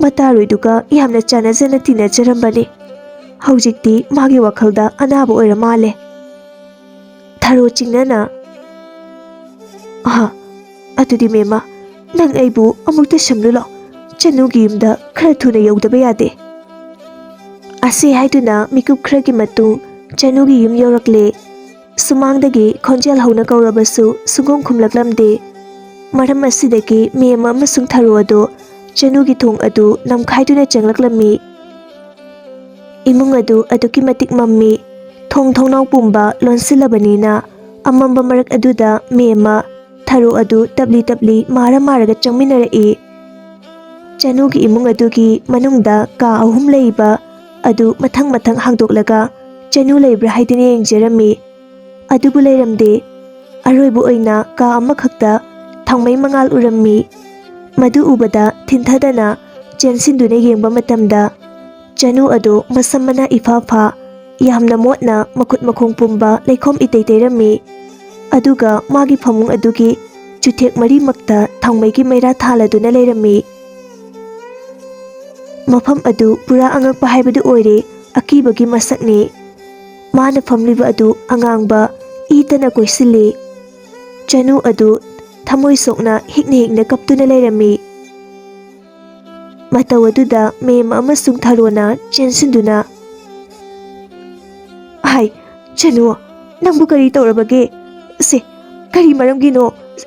ꯃꯇꯥꯔꯣꯏꯗꯨꯒ ꯌꯥꯝꯅ ꯆꯥꯟꯅꯖꯅ ꯇꯤꯟꯅꯖꯔꯝꯕꯅꯤ꯫ ꯍꯧꯖꯤꯛꯇꯤ ꯃꯥꯒꯤ ꯋꯥꯈꯜꯗ ꯑꯅꯥꯕ ꯑꯣꯏꯔ ꯃꯥꯜꯂꯦ꯫" ꯊꯔꯣ ꯆꯤꯡꯅꯅ, "ꯑꯗꯨꯗꯤ ꯃꯦꯝꯃ, ꯅꯪ ꯑꯩꯕꯨ ꯑꯃꯨꯛꯇ ꯁꯝꯂꯨ ꯂꯥꯎ꯫ ꯆꯅꯨꯒꯤ ꯌꯨꯝꯗ ꯈꯔ ꯊꯨꯅ ꯌꯧꯗꯕ ꯌꯥꯗꯦ꯫" ꯑꯁꯤ ꯍꯥꯏꯗꯨꯅ ꯃꯤꯀꯨꯞ ꯈꯔꯒꯤ ꯃꯇꯨꯡ ꯆꯅꯨꯒꯤ ꯌꯨꯝ ꯌꯧꯔꯛꯂꯦ꯫ ꯁꯨꯃꯥꯡꯗꯒꯤ ꯈꯣꯟꯖꯦꯜ ꯍꯧꯅ ꯀꯧꯔꯕꯁꯨ ꯁꯨꯡꯈꯨꯝ ꯈꯨꯝꯂꯛꯂꯝꯗꯦ꯫ ꯃꯔꯝ ꯑꯁꯤꯗꯒꯤ ꯃꯦꯝꯃ ꯑꯃꯁꯨꯡ ꯊꯔꯣ ꯑꯗꯨ ꯆꯅꯨꯒꯤ ꯊꯣꯡ ꯑꯗꯨ ꯅꯝꯈꯥꯏꯗꯨꯅ ꯆꯪꯂꯛꯂꯝꯃꯤ꯫ ꯏꯃꯨꯡ ꯑꯗꯨ ꯑꯗꯨꯛꯀꯤ ꯃꯇꯤꯛ ꯃꯝꯃꯤ꯫ ꯊꯣꯡ ꯊꯣꯡꯅꯥꯎ ꯄꯨꯝꯕ ꯂꯣꯟꯁꯤꯜꯂꯕꯅꯤꯅ ꯑꯃꯝꯕ ꯃꯔꯛ ꯑꯗꯨꯗ ꯃꯦꯝꯃ, ꯊꯔꯣ ꯑꯗꯨ ꯇꯞꯂꯤ ꯇꯞꯂꯤ ꯃꯥꯔꯒ ꯆꯪꯃꯤꯟꯅꯔꯛꯏ꯫ ꯆꯅꯨꯒꯤ ꯏꯃꯨꯡ ꯑꯗꯨꯒꯤ ꯃꯅꯨꯡꯗ ꯀꯥ 3 ꯂꯩꯕ ꯑꯗꯨ ꯃꯊꯪ ꯃꯊꯪ ꯍꯥꯡꯗꯣꯛꯂꯒ ꯆꯅꯨ ꯂꯩꯕ꯭ꯔꯥ ꯍꯥꯏꯗꯨꯅ ꯌꯦꯡꯖꯔꯝꯃꯤ꯫ ꯑꯗꯨꯕꯨ ꯂꯩꯔꯝꯗꯦ꯫ ꯑꯔꯣꯏꯕ ꯑꯣꯏꯅ ꯀꯥ ꯑꯃꯈꯛꯇ ꯊꯥꯎꯃꯩ ꯃꯉꯥꯜ ꯎꯔꯝꯃꯤ꯫ ꯃꯗꯨ ꯎꯕꯗ ꯊꯤꯟꯊꯗꯅ ꯆꯦꯟꯁꯤꯟꯗꯨꯅ ꯌꯦꯡꯕ ꯃꯇꯝꯗ ꯆꯅꯨ ꯑꯗꯨ ꯃꯁꯝ ꯃꯅꯥ ꯏꯐꯥ ꯐꯥ ꯌꯥꯝꯅ ꯃꯣꯠꯅ ꯃꯈꯨꯠ ꯃꯈꯣꯡ ꯄꯨꯝꯕ ꯂꯩꯈꯣꯝ ꯏꯇꯩ ꯇꯩꯔꯝꯃꯤ꯫ ꯑꯗꯨꯒ ꯃꯥꯒꯤ ꯐꯃꯨꯡ ꯑꯗꯨꯒꯤ ꯆꯨꯊꯦꯛ ꯃꯔꯤꯃꯛꯇ ꯊꯥꯎꯃꯩꯒꯤ ꯃꯩꯔꯥ ꯊꯥꯜꯂꯗꯨꯅ ꯂꯩꯔꯝꯃꯤ꯫ ꯃꯐꯝ ꯑꯗꯨ ꯄꯨꯔꯥ ꯑꯉꯛꯄ ꯍꯥꯏꯕꯗꯨ ꯑꯣꯏꯔꯦ, ꯑꯀꯤꯕꯒꯤ ꯃꯁꯛꯅꯤ꯫ ꯃꯥꯅ ꯐꯝꯂꯤꯕ ꯑꯗꯨ ꯑꯉꯥꯡꯕ ꯏꯇꯅ ꯀꯣꯏꯁꯤꯜꯂꯤ꯫ ꯆꯅꯨ ꯑꯗꯨ ꯊꯃꯣꯏ ꯁꯣꯛꯅ ꯍꯤꯛꯅ ꯍꯤꯛꯅ ꯀꯞꯇꯨꯅ ꯂꯩꯔꯝꯃꯤ꯫ ꯃꯇꯧ ꯑꯗꯨꯗ ꯃꯦꯝꯃ ꯑꯃꯁꯨꯡ ꯊꯥꯔꯣꯅ ꯆꯦꯟꯁꯤꯟꯗꯨꯅ, "ꯍꯥꯏ ꯆꯅꯨ, ꯅꯪꯕꯨ ꯀꯔꯤ ꯇꯧꯔꯕꯒꯦ? ꯁꯦ, ꯀꯔꯤ ꯃꯔꯝꯒꯤꯅꯣ?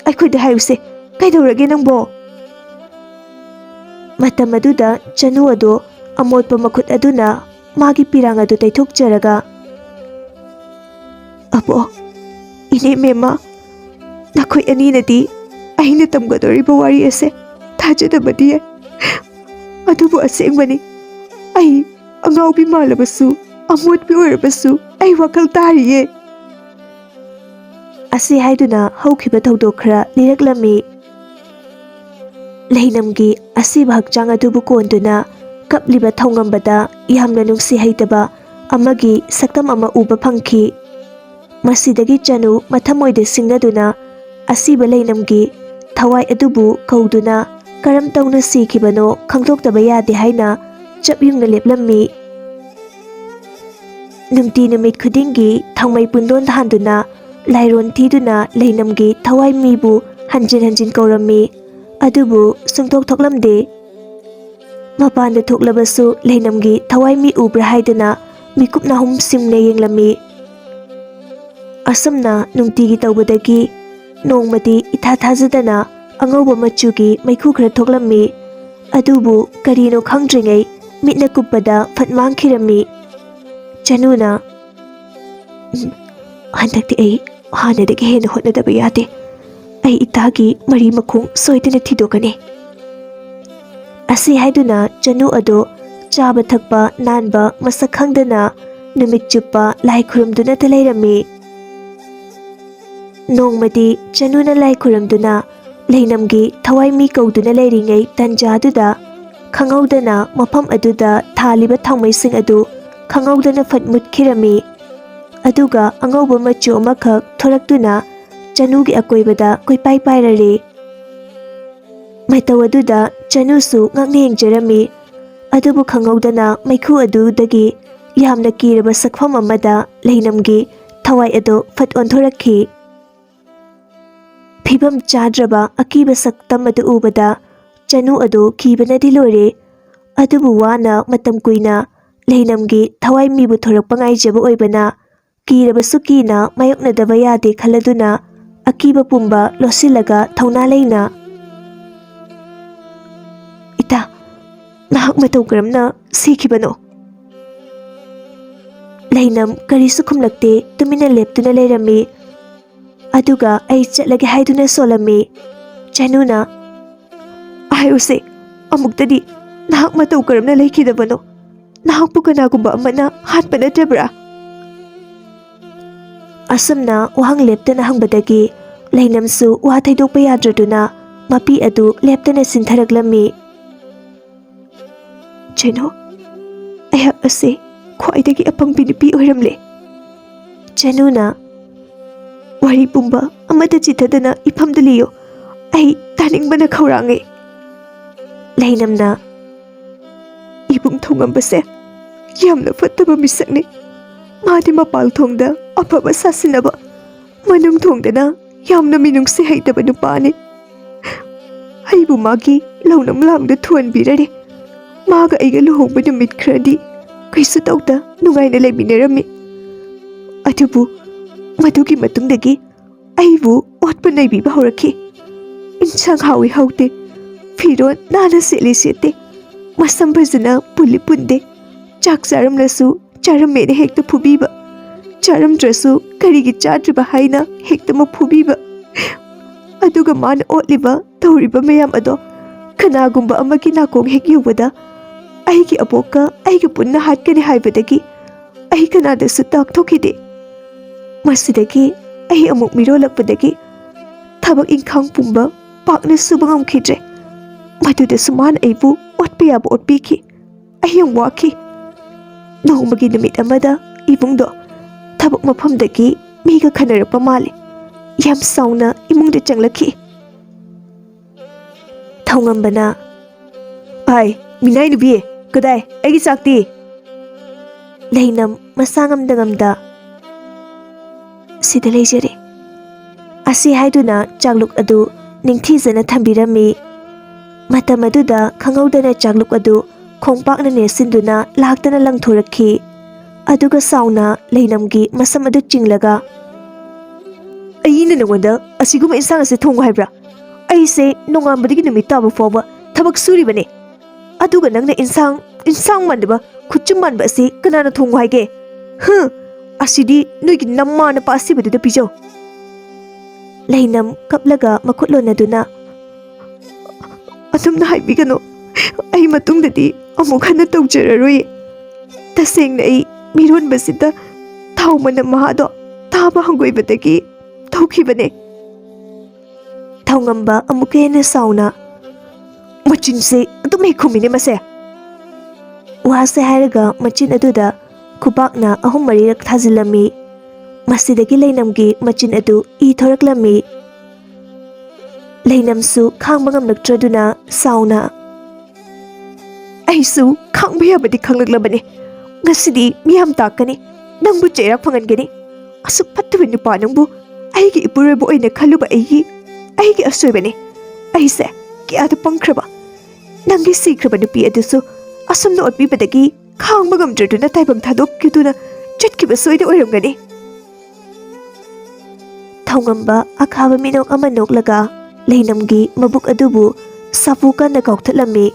ꯑꯩꯈꯣꯏꯗ ꯍꯥꯏꯌꯨꯁꯦ, ꯀꯩꯗꯧꯔꯒꯦ ꯅꯪꯕꯣ?" ꯃꯇꯝ ꯑꯗꯨꯗ ꯆꯅꯨ ꯑꯗꯨ ꯑꯃꯣꯠꯄ ꯃꯈꯨꯠ ꯑꯗꯨꯅ ꯃꯥꯒꯤ ꯄꯤꯔꯥꯡ ꯑꯗꯨ ꯇꯩꯊꯣꯛꯆꯔꯒ, "ꯑꯕꯣ, ꯏꯅꯦ ꯃꯦꯝꯃ, ꯅꯈꯣꯏ ꯑꯅꯤꯅꯗꯤ ꯑꯩꯅ ꯇꯝꯒꯗꯧꯔꯤꯕ ꯋꯥꯔꯤ ꯑꯁꯦ ꯊꯥꯖꯗꯕꯗꯤ ꯌꯥꯏ, ꯑꯗꯨꯕꯨ ꯑꯁꯦꯡꯕꯅꯤ, ꯑꯩ ꯑꯉꯥꯎꯕꯤ ꯃꯥꯜꯂꯕꯁꯨ ꯑꯃꯣꯠꯄꯤ ꯑꯣꯏꯔꯕꯁꯨ ꯑꯩ ꯋꯥꯈꯜ ꯇꯥꯔꯤꯌꯦ." ꯑꯁꯤ ꯍꯥꯏꯗꯨꯅ ꯍꯧꯈꯤꯕ ꯊꯧꯗꯣꯛ ꯈꯔ ꯂꯤꯔꯛꯂꯝꯃꯤ꯫ ꯂꯩꯅꯝꯒꯤ ꯑꯁꯤꯕ ꯍꯛꯆꯥꯡ ꯑꯗꯨꯕꯨ ꯀꯣꯟꯗꯨꯅ ꯀꯞꯂꯤꯕ ꯊꯧꯉꯝꯕꯗ ꯌꯥꯝꯅ ꯅꯨꯡꯁꯤ ꯍꯩꯇꯕ ꯑꯃꯒꯤ ꯁꯛꯇꯝ ꯑꯃ ꯎꯕ ꯐꯪꯈꯤ꯫ ꯃꯁꯤꯗꯒꯤ ꯆꯅꯨ ꯃꯊꯃꯣꯏꯗ ꯁꯤꯡꯅꯗꯨꯅ ꯑꯁꯤꯕ ꯂꯩꯅꯝꯒꯤ ꯊꯋꯥꯏ ꯑꯗꯨꯕꯨ ꯀꯧꯗꯨꯅ ꯀꯔꯝ ꯇꯧꯅ ꯁꯤꯈꯤꯕꯅꯣ ꯈꯪꯗꯣꯛꯇꯕ ꯌꯥꯗꯦ ꯍꯥꯏꯅ ꯆꯞ ꯌꯨꯡꯅ ꯂꯦꯞꯂꯝꯃꯤ꯫ ꯅꯨꯡꯇꯤ ꯅꯨꯃꯤꯠ ꯈꯨꯗꯤꯡꯒꯤ ꯊꯥꯎꯃꯩ ꯄꯨꯟꯗꯣꯟ ꯊꯥꯟꯗꯨꯅ ꯂꯥꯏꯔꯣꯟ ꯊꯤꯗꯨꯅ ꯂꯩꯅꯝꯒꯤ ꯊꯋꯥꯏ ꯃꯤꯕꯨ ꯍꯟꯖꯤꯟ ꯍꯟꯖꯤꯟ ꯀꯧꯔꯝꯃꯤ, ꯑꯗꯨꯕꯨ ꯁꯨꯡꯊꯣꯛ ꯊꯣꯛꯂꯝꯗꯦ꯫ ꯃꯄꯥꯟꯗ ꯊꯣꯛꯂꯕꯁꯨ ꯂꯩꯅꯝꯒꯤ ꯊꯋꯥꯏ ꯃꯤ ꯎꯕ꯭ꯔꯥ ꯍꯥꯏꯗꯨꯅ ꯃꯤꯀꯨꯞ ꯅꯥꯍꯨꯝ ꯁꯤꯡꯅ ꯌꯦꯡꯂꯝꯃꯤ꯫ ꯑꯁꯨꯝꯅ ꯅꯨꯡꯇꯤꯒꯤ ꯇꯧꯕꯗꯒꯤ ꯅꯣꯡꯃꯗꯤ ꯏꯊꯥ ꯊꯥꯖꯗꯅ ꯑꯉꯧꯕ ꯃꯆꯨꯒꯤ ꯃꯩꯈꯨ ꯈꯔ ꯊꯣꯛꯂꯝꯃꯤ, ꯑꯗꯨꯕꯨ ꯀꯔꯤꯅꯣ ꯈꯪꯗ꯭ꯔꯤꯉꯩ ꯃꯤꯠꯅ ꯀꯨꯞꯄꯗ ꯐꯠ ꯃꯥꯡꯈꯤꯔꯝꯃꯤ꯫ ꯆꯅꯨꯅ, "ꯍꯟꯗꯛꯇꯤ ꯑꯩ ꯍꯥꯟꯅꯗꯒꯤ ꯍꯦꯟꯅ ꯍꯣꯠꯅꯗꯕ ꯌꯥꯗꯦ, ꯑꯩ ꯏꯇꯥꯒꯤ ꯃꯔꯤ ꯃꯈꯣꯡ ꯁꯣꯏꯗꯅ ꯊꯤꯗꯣꯛꯀꯅꯤ." ꯑꯁꯤ ꯍꯥꯏꯗꯨꯅ ꯆꯅꯨ ꯑꯗꯨ ꯆꯥꯕ ꯊꯛꯄ ꯅꯥꯟꯕ ꯃꯁꯛ ꯈꯪꯗꯅ ꯅꯨꯃꯤꯠ ꯆꯨꯞꯄ ꯂꯥꯏ ꯈꯨꯔꯨꯝꯗꯨꯅꯇ ꯂꯩꯔꯝꯃꯤ꯫ ꯅꯣꯡꯃꯗꯤ ꯆꯅꯨꯅ ꯂꯥꯏ ꯈꯨꯔꯨꯝꯗꯨꯅ ꯂꯩꯅꯝꯒꯤ ꯊꯋꯥꯏ ꯃꯤ ꯀꯧꯗꯨꯅ ꯂꯩꯔꯤꯉꯩ ꯇꯟꯖꯥꯗꯨꯗ ꯈꯪꯍꯧꯗꯅ ꯃꯐꯝ ꯑꯗꯨꯗ ꯊꯥꯜꯂꯤꯕ ꯊꯥꯎꯃꯩꯁꯤꯡ ꯑꯗꯨ ꯈꯪꯍꯧꯗꯅ ꯐꯠ ꯃꯨꯠꯈꯤꯔꯝꯃꯤ꯫ ꯑꯗꯨꯒ ꯑꯉꯧꯕ ꯃꯆꯨ ꯑꯃꯈꯛ ꯊꯣꯔꯛꯇꯨꯅ ꯆꯅꯨꯒꯤ ꯑꯀꯣꯏꯕꯗ ꯀꯣꯏꯄꯥꯏ ꯄꯥꯏꯔꯔꯤ꯫ ꯃꯇꯧ ꯑꯗꯨꯗ ꯆꯅꯨꯁꯨ ꯉꯛꯅ ꯌꯦꯡꯖꯔꯝꯃꯤ, ꯑꯗꯨꯕꯨ ꯈꯪꯍꯧꯗꯅ ꯃꯩꯈꯨ ꯑꯗꯨꯗꯒꯤ ꯌꯥꯝꯅ ꯀꯤꯔꯕ ꯁꯛꯐꯝ ꯑꯃꯗ ꯂꯩꯅꯝꯒꯤ ꯊꯋꯥꯏ ꯑꯗꯨ ꯐꯠ ꯑꯣꯟꯊꯣꯔꯛꯈꯤ꯫ ꯐꯤꯕꯝ ꯆꯥꯗ꯭ꯔꯕ ꯑꯀꯤꯕ ꯁꯛꯇꯝ ꯑꯗꯨ ꯎꯕꯗ ꯆꯅꯨ ꯑꯗꯨ ꯀꯤꯕꯅꯗꯤ ꯂꯣꯏꯔꯦ, ꯑꯗꯨꯕꯨ ꯋꯥꯅ ꯃꯇꯝ ꯀꯨꯏꯅ ꯂꯩꯅꯝꯒꯤ ꯊꯋꯥꯏ ꯃꯤꯕꯨ ꯊꯣꯔꯛꯄ ꯉꯥꯏꯖꯕ ꯑꯣꯏꯕꯅ ꯀꯤꯔꯕꯁꯨ ꯀꯤꯅ ꯃꯥꯌꯣꯛꯅꯗꯕ ꯌꯥꯗꯦ ꯈꯜꯂꯗꯨꯅ ꯑꯀꯤꯕ ꯄꯨꯝꯕ ꯂꯣꯠꯁꯤꯜꯂꯒ ꯊꯧꯅꯥ ꯂꯩꯅ, "ꯏꯇꯥ, ꯅꯍꯥꯛ ꯃꯇꯧ ꯀꯔꯝꯅ ꯁꯤꯈꯤꯕꯅꯣ?" ꯂꯩꯅꯝ ꯀꯔꯤꯁꯨ ꯈꯨꯝꯂꯛꯇꯦ, ꯇꯨꯃꯤꯟꯅ ꯂꯦꯞꯇꯨꯅ ꯂꯩꯔꯝꯃꯤ꯫ ꯑꯗꯨꯒ ꯑꯩ ꯆꯠꯂꯒꯦ ꯍꯥꯏꯗꯨꯅ ꯁꯣꯜꯂꯝꯃꯤ꯫ ꯆꯅꯨꯅ, "ꯍꯥꯏꯌꯨꯁꯦ, ꯑꯃꯨꯛꯇꯗꯤ ꯅꯍꯥꯛ ꯃꯇꯧ ꯀꯔꯝꯅ ꯂꯩꯈꯤꯗꯕꯅꯣ? ꯅꯍꯥꯛꯄꯨ ꯀꯅꯥꯒꯨꯝꯕ ꯑꯃꯅ ꯍꯥꯠꯄ ꯅꯠꯇꯕ꯭ꯔꯥ?" ꯑꯁꯨꯝꯅ ꯋꯥꯍꯪ ꯂꯦꯞꯇꯅ ꯍꯪꯕꯗꯒꯤ ꯂꯩꯅꯝꯁꯨ ꯋꯥ ꯊꯩꯗꯣꯛꯄ ꯌꯥꯗ꯭ꯔꯗꯨꯅ ꯃꯄꯤ ꯑꯗꯨ ꯂꯦꯞꯇꯅ ꯆꯤꯟꯊꯔꯛꯂꯝꯃꯤ꯫ "ꯆꯅꯨ, ꯑꯩꯍꯥꯛ ꯑꯁꯤ ꯈ꯭ꯋꯥꯏꯗꯒꯤ ꯑꯄꯪꯕꯤ ꯅꯨꯄꯤ ꯑꯣꯏꯔꯝꯂꯦ." ꯆꯅꯨꯅ, "ꯋꯥꯔꯤ ꯄꯨꯝꯕ ꯑꯃꯠꯇ ꯆꯤꯊꯗꯅ ꯏꯐꯝꯗ ꯂꯤꯌꯨ, ꯑꯩ ꯇꯥꯅꯤꯡꯕꯅ ꯈꯧꯔꯥꯡꯉꯦ." ꯂꯩꯅꯝꯅ, "ꯏꯕꯨꯡ ꯊꯧꯉꯝꯕꯁꯦ ꯌꯥꯝꯅ ꯐꯠꯇꯕ ꯃꯤꯁꯛꯅꯤ꯫ ꯃꯥꯗꯤ ꯃꯄꯥꯜ ꯊꯣꯡꯗ ꯑꯐꯕ ꯁꯥꯁꯤꯟꯅꯕ, ꯃꯅꯨꯡ ꯊꯣꯡꯗꯅ ꯌꯥꯝꯅ ꯃꯤꯅꯨꯡꯁꯤ ꯍꯩꯇꯕ ꯅꯨꯄꯥꯅꯤ꯫ ꯑꯩꯕꯨ ꯃꯥꯒꯤ ꯂꯧꯅꯝ ꯂꯥꯡꯗ ꯊꯨꯍꯟꯕꯤꯔꯔꯦ꯫ ꯃꯥꯒ ꯑꯩꯒ ꯂꯨꯍꯣꯡꯕ ꯅꯨꯃꯤꯠ ꯈꯔꯗꯤ ꯀꯩꯁꯨ ꯇꯧꯗ ꯅꯨꯡꯉꯥꯏꯅ ꯂꯩꯃꯤꯟꯅꯔꯝꯃꯤ, ꯑꯗꯨꯕꯨ ꯃꯗꯨꯒꯤ ꯃꯇꯨꯡꯗꯒꯤ ꯑꯩꯕꯨ ꯑꯣꯠꯄ ꯅꯩꯕꯤꯕ ꯍꯧꯔꯛꯈꯤ꯫ ꯏꯟꯁꯥꯡ ꯍꯥꯎꯏ ꯍꯥꯎꯇꯦ, ꯐꯤꯔꯣꯜ ꯅꯥꯟꯅ ꯁꯦꯠꯂꯤ ꯁꯦꯠꯇꯦ, ꯃꯁꯝ ꯐꯖꯅ ꯄꯨꯜꯂꯤ ꯄꯨꯟꯗꯦ, ꯆꯥꯛ ꯆꯥꯔꯝꯂꯁꯨ ꯆꯥꯔꯝꯃꯦꯅ ꯍꯦꯛꯇ ꯐꯨꯕꯤꯕ, ꯆꯥꯔꯝꯗ꯭ꯔꯁꯨ ꯀꯔꯤꯒꯤ ꯆꯥꯗ꯭ꯔꯤꯕ ꯍꯥꯏꯅ ꯍꯦꯛꯇꯃꯛ ꯐꯨꯕꯤꯕ꯫ ꯑꯗꯨꯒ ꯃꯥꯅ ꯑꯣꯠꯂꯤꯕ ꯇꯧꯔꯤꯕ ꯃꯌꯥꯝ ꯑꯗꯣ ꯀꯅꯥꯒꯨꯝꯕ ꯑꯃꯒꯤ ꯅꯥꯀꯣꯡ ꯍꯦꯛ ꯌꯧꯕꯗ ꯑꯩꯒꯤ ꯑꯕꯣꯛꯀ ꯑꯩꯒ ꯄꯨꯟꯅ ꯍꯥꯠꯀꯅꯤ ꯍꯥꯏꯕꯗꯒꯤ ꯑꯩ ꯀꯅꯥꯗꯁꯨ ꯇꯥꯛꯊꯣꯛꯈꯤꯗꯦ꯫ ꯃꯁꯤꯗꯒꯤ ꯑꯩ ꯑꯃꯨꯛ ꯃꯤꯔꯣꯜꯂꯛꯄꯗꯒꯤ ꯊꯕꯛ ꯏꯪꯈꯥꯡ ꯄꯨꯝꯕ ꯄꯥꯛꯅ ꯁꯨꯕ ꯉꯝꯈꯤꯗ꯭ꯔꯦ꯫ ꯃꯗꯨꯗꯁꯨ ꯃꯥꯅ ꯑꯩꯕꯨ ꯑꯣꯠꯄ ꯌꯥꯕ ꯑꯣꯠꯄꯤꯈꯤ꯫ ꯑꯩ ꯌꯥꯝ ꯋꯥꯈꯤ꯫ ꯅꯣꯡꯃꯒꯤ ꯅꯨꯃꯤꯠ ꯑꯃꯗ ꯏꯕꯨꯡꯗꯣ ꯊꯕꯛ ꯃꯐꯝꯗꯒꯤ ꯃꯤꯒ ꯈꯟꯅꯔꯛꯄ ꯃꯥꯜꯂꯤ꯫ ꯌꯥꯝ ꯁꯥꯎꯅ ꯏꯃꯨꯡꯗ ꯆꯪꯂꯛꯈꯤ꯫ ꯊꯧꯉꯝꯕꯅ "ꯑꯥꯏ ꯃꯤꯅꯥꯏ ꯅꯨꯄꯤ, ꯀꯗꯥꯏ ꯑꯩꯒꯤ ꯆꯥꯛꯇꯤ?" ꯂꯩꯅꯝ ꯃꯁꯥ ꯉꯝꯗ "ꯁꯤꯗ ꯂꯩꯖꯔꯦ" ꯑꯁꯤ ꯍꯥꯏꯗꯨꯅ ꯆꯥꯛꯂꯨꯛ ꯑꯗꯨ ꯅꯤꯡꯊꯤꯖꯅ ꯊꯝꯕꯤꯔꯝꯃꯤ꯫ ꯃꯇꯝ ꯑꯗꯨꯗ ꯈꯪꯍꯧꯗꯅ ꯆꯥꯛꯂꯨꯛ ꯑꯗꯨ ꯈꯣꯡꯄꯥꯛꯅ ꯅꯦꯠꯁꯤꯟꯗꯨꯅ ꯂꯥꯛꯇꯅ ꯂꯪꯊꯣꯔꯛꯈꯤ꯫ ꯑꯗꯨꯒ ꯁꯥꯎꯅ ꯂꯩꯅꯝꯒꯤ ꯃꯁꯝ ꯑꯗꯨ ꯆꯤꯡꯂꯒ "ꯑꯩꯅ ꯅꯉꯣꯟꯗ ꯑꯁꯤꯒꯨꯝꯕ ꯏꯟꯁꯥꯡ ꯑꯁꯤ ꯊꯣꯡꯉꯨ ꯍꯥꯏꯕ꯭ꯔꯥ? ꯑꯩꯁꯦ ꯅꯣꯡꯉꯥꯟꯕꯗꯒꯤ ꯅꯨꯃꯤꯠ ꯇꯥꯕ ꯐꯥꯎꯕ ꯊꯕꯛ ꯁꯨꯔꯤꯕꯅꯦ꯫ ꯑꯗꯨꯒ ꯅꯪꯅ ꯏꯟꯁꯥꯡ ꯃꯥꯟꯗꯕ ꯈꯨꯠꯆꯨꯝ ꯃꯥꯟꯕ ꯑꯁꯤ ꯀꯅꯥꯅ ꯊꯣꯡꯉꯨ ꯍꯥꯏꯒꯦ? ꯑꯁꯤꯗꯤ ꯅꯣꯏꯒꯤ ꯅꯃꯥ ꯅꯄꯥ ꯑꯁꯤꯕꯗꯨꯗ ꯄꯤꯖꯧ." ꯂꯩꯅꯝ ꯀꯞꯂꯒ ꯃꯈꯨꯠ ꯂꯣꯟꯅꯗꯨꯅ "ꯑꯗꯨꯝꯅ ꯍꯥꯏꯕꯤꯒꯅꯨ. ꯑꯩ ꯃꯇꯨꯡꯗꯗꯤ ꯑꯃꯨꯛ ꯍꯟꯅ ꯇꯧꯖꯔꯔꯣꯏ. ꯇꯁꯦꯡꯅ ꯑꯩ ꯃꯤꯔꯣꯟꯕꯁꯤꯗ ꯊꯥꯎ ꯃꯅꯝ ꯃꯍꯥꯗꯣ ꯇꯥꯕ ꯍꯪꯒꯣꯏꯕꯗꯒꯤ ꯇꯧꯈꯤꯕꯅꯦ." ꯊꯧꯉꯝꯕ ꯑꯃꯨꯛꯀ ꯍꯦꯟꯅ ꯁꯥꯎꯅ "ꯃꯆꯤꯟꯁꯦ ꯑꯗꯨꯝ ꯍꯦꯛ ꯈꯨꯝꯃꯤꯅꯦ ꯃꯁꯦ." ꯋꯥꯁꯦ ꯍꯥꯏꯔꯒ ꯃꯆꯤꯟ ꯑꯗꯨꯗ ꯈꯨꯄꯥꯛꯅ 3-4ꯔꯛ ꯊꯥꯖꯤꯜꯂꯝꯃꯤ꯫ ꯃꯁꯤꯗꯒꯤ ꯂꯩꯅꯝꯒꯤ ꯃꯆꯤꯟ ꯑꯗꯨ ꯏ ꯊꯣꯔꯛꯂꯝꯃꯤ꯫ ꯂꯩꯅꯝꯁꯨ ꯈꯥꯡꯕ ꯉꯝꯂꯛꯇ꯭ꯔꯗꯨꯅ ꯁꯥꯎꯅ "ꯑꯩꯁꯨ ꯈꯥꯡꯕ ꯌꯥꯕꯗꯤ ꯈꯪꯂꯛꯂꯕꯅꯤ. ꯉꯁꯤꯗꯤ ꯃꯤꯌꯥꯝ ꯇꯥꯛꯀꯅꯤ. ꯅꯪꯕꯨ ꯆꯩꯔꯥꯛ ꯐꯪꯍꯟꯒꯅꯤ. ꯑꯁꯨꯛ ꯐꯠꯇꯕ ꯅꯨꯄꯥ ꯅꯪꯕꯨ ꯑꯩꯒꯤ ꯏꯄꯨꯔꯣꯏꯕ ꯑꯣꯏꯅ ꯈꯜꯂꯨꯕ ꯑꯩꯒꯤ ꯑꯁꯣꯏꯕꯅꯤ. ꯑꯩꯁꯦ ꯀꯌꯥꯗ ꯄꯪꯈ꯭ꯔꯕ. ꯅꯪꯒꯤ ꯁꯤꯈ꯭ꯔꯕ ꯅꯨꯄꯤ ꯑꯗꯨꯁꯨ ꯑꯁꯨꯝꯅ ꯑꯣꯠꯄꯤꯕꯗꯒꯤ ꯈꯥꯡꯕ ꯉꯝꯗ꯭ꯔꯗꯨꯅ ꯇꯥꯏꯕꯪ ꯊꯥꯗꯣꯛꯈꯤꯗꯨꯅ ꯆꯠꯈꯤꯕ ꯁꯣꯏꯗ ꯑꯣꯏꯔꯝꯒꯅꯤ." ꯊꯧꯉꯝꯕ ꯑꯈꯥꯕ ꯃꯤꯅꯣꯛ ꯑꯃ ꯅꯣꯛꯂꯒ ꯂꯩꯅꯝꯒꯤ ꯃꯕꯨꯛ ꯑꯗꯨꯕꯨ ꯁꯥꯐꯨ ꯀꯟꯅ ꯀꯥꯎꯊꯠꯂꯝꯃꯤ꯫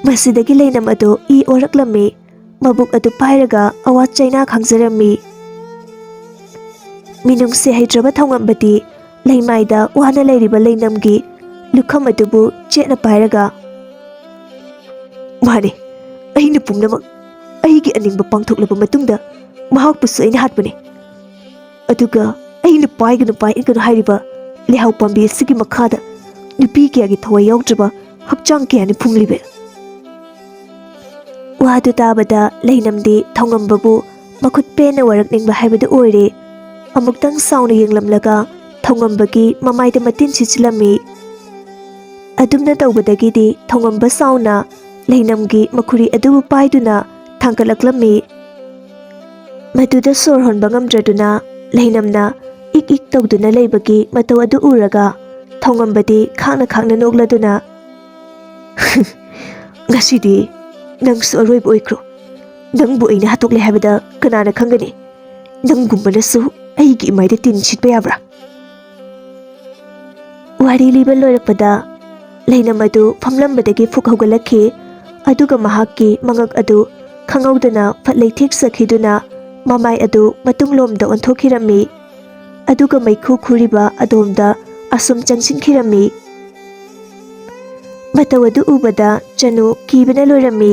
ꯃꯁꯤꯗꯒꯤ ꯂꯩꯅꯝ ꯑꯗꯨ ꯏ ꯑꯣꯔꯛꯂꯝꯃꯤ꯫ ꯃꯕꯨꯛ ꯑꯗꯨ ꯄꯥꯏꯔꯒ ꯑꯋꯥ ꯆꯩꯅꯥ ꯈꯥꯡꯖꯔꯝꯃꯤ꯫ ꯃꯤꯅꯨꯡꯁꯤ ꯍꯩꯇ꯭ꯔꯕ ꯊꯧꯉꯝꯕꯗꯤ ꯂꯩꯃꯥꯏꯗ ꯋꯥꯅ ꯂꯩꯔꯤꯕ ꯂꯩꯅꯝꯒꯤ ꯂꯨꯈꯝ ꯑꯗꯨꯕꯨ ꯆꯦꯠꯅ ꯄꯥꯏꯔꯒ "ꯃꯥꯅꯦ, ꯑꯩꯅ ꯄꯨꯝꯅꯃꯛ ꯑꯩꯒꯤ ꯑꯅꯤꯡꯕ ꯄꯥꯡꯊꯣꯛꯂꯕ ꯃꯇꯨꯡꯗ ꯃꯍꯥꯛꯄꯨꯁꯨ ꯑꯩꯅ ꯍꯥꯠꯄꯅꯦ. ꯑꯗꯨꯒ ꯑꯩꯅ ꯄꯥꯏꯒꯅꯨ ꯍꯥꯏꯔꯤꯕ ꯂꯩꯍꯥꯎ ꯄꯥꯝꯕꯤ ꯑꯁꯤꯒꯤ ꯃꯈꯥꯗ ꯅꯨꯄꯤ ꯀꯌꯥꯒꯤ ꯊꯋꯥꯏ ꯌꯥꯎꯗ꯭ꯔꯕ ꯍꯛꯆꯥꯡ ꯀꯌꯥꯅꯤ ꯐꯨꯝꯂꯤꯕ." ꯋꯥꯗꯨ ꯇꯥꯕꯗ ꯂꯩꯅꯝꯗꯤ ꯊꯧꯉꯝꯕꯕꯨ ꯃꯈꯨꯠ ꯄꯦꯟꯅ ꯋꯥꯔꯛꯅꯤꯡꯕ ꯍꯥꯏꯕꯗꯨ ꯑꯣꯏꯔꯦ꯫ ꯑꯃꯨꯛꯇꯪ ꯁꯥꯎꯅ ꯌꯦꯡꯂꯝꯂꯒ ꯊꯧꯉꯝꯕꯒꯤ ꯃꯃꯥꯏꯗ ꯃꯇꯤꯟ ꯁꯤꯠꯆꯤꯜꯂꯝꯃꯤ꯫ ꯑꯗꯨꯝꯅ ꯇꯧꯕꯗꯒꯤꯗꯤ ꯊꯧꯉꯝꯕ ꯁꯥꯎꯅ ꯂꯩꯅꯝꯒꯤ ꯃꯈꯨꯔꯤ ꯑꯗꯨꯕꯨ ꯄꯥꯏꯗꯨꯅ ꯊꯥꯡꯒꯠꯂꯛꯂꯝꯃꯤ꯫ ꯃꯗꯨꯗ ꯁꯣꯔ ꯍꯣꯟꯕ ꯉꯝꯗ꯭ꯔꯗꯨꯅ ꯂꯩꯅꯝꯅ ꯏꯛ ꯏꯛ ꯇꯧꯗꯨꯅ ꯂꯩꯕꯒꯤ ꯃꯇꯧ ꯑꯗꯨ ꯎꯔꯒ ꯊꯧꯉꯝꯕꯗꯤ ꯈꯥꯡꯅ ꯅꯣꯛꯂꯗꯨꯅ "ꯉꯁꯤꯗꯤ ꯅꯪꯁꯨ ꯑꯔꯣꯏꯕ ꯑꯣꯏꯈ꯭ꯔꯣ. ꯅꯪꯕꯨ ꯑꯩꯅ ꯍꯥꯠꯇꯣꯛꯂꯦ ꯍꯥꯏꯕꯗ ꯀꯅꯥꯅ ꯈꯪꯒꯅꯤ? ꯅꯪꯒꯨꯝꯕꯅꯁꯨ ꯑꯩꯒꯤ ꯏꯃꯥꯏꯗ ꯇꯤꯟ ꯁꯤꯠꯄ ꯌꯥꯕ꯭ꯔꯥ?" ꯋꯥꯔꯤ ꯂꯤꯕ ꯂꯣꯏꯔꯛꯄꯗ ꯂꯩꯅꯝ ꯑꯗꯨ ꯐꯝꯂꯝꯕꯗꯒꯤ ꯐꯨꯛ ꯍꯧꯒꯠꯂꯛꯈꯤ꯫ ꯑꯗꯨꯒ ꯃꯍꯥꯛꯀꯤ ꯃꯉꯛ ꯑꯗꯨ ꯈꯪꯍꯧꯗꯅ ꯐꯠ ꯂꯩꯊꯦꯛꯆꯈꯤꯗꯨꯅ ꯃꯃꯥꯏ ꯑꯗꯨ ꯃꯇꯨꯡꯂꯣꯝꯗ ꯑꯣꯟꯊꯣꯛꯈꯤꯔꯝꯃꯤ꯫ ꯑꯗꯨꯒ ꯃꯩꯈꯨ ꯈꯨꯔꯤꯕ ꯑꯗꯣꯝꯗ ꯑꯁꯨꯝ ꯆꯪꯁꯤꯟꯈꯤꯔꯝꯃꯤ꯫ ꯃꯇꯧ ꯑꯗꯨ ꯎꯕꯗ ꯆꯅꯨ ꯀꯤꯕꯅ ꯂꯣꯏꯔꯝꯃꯤ꯫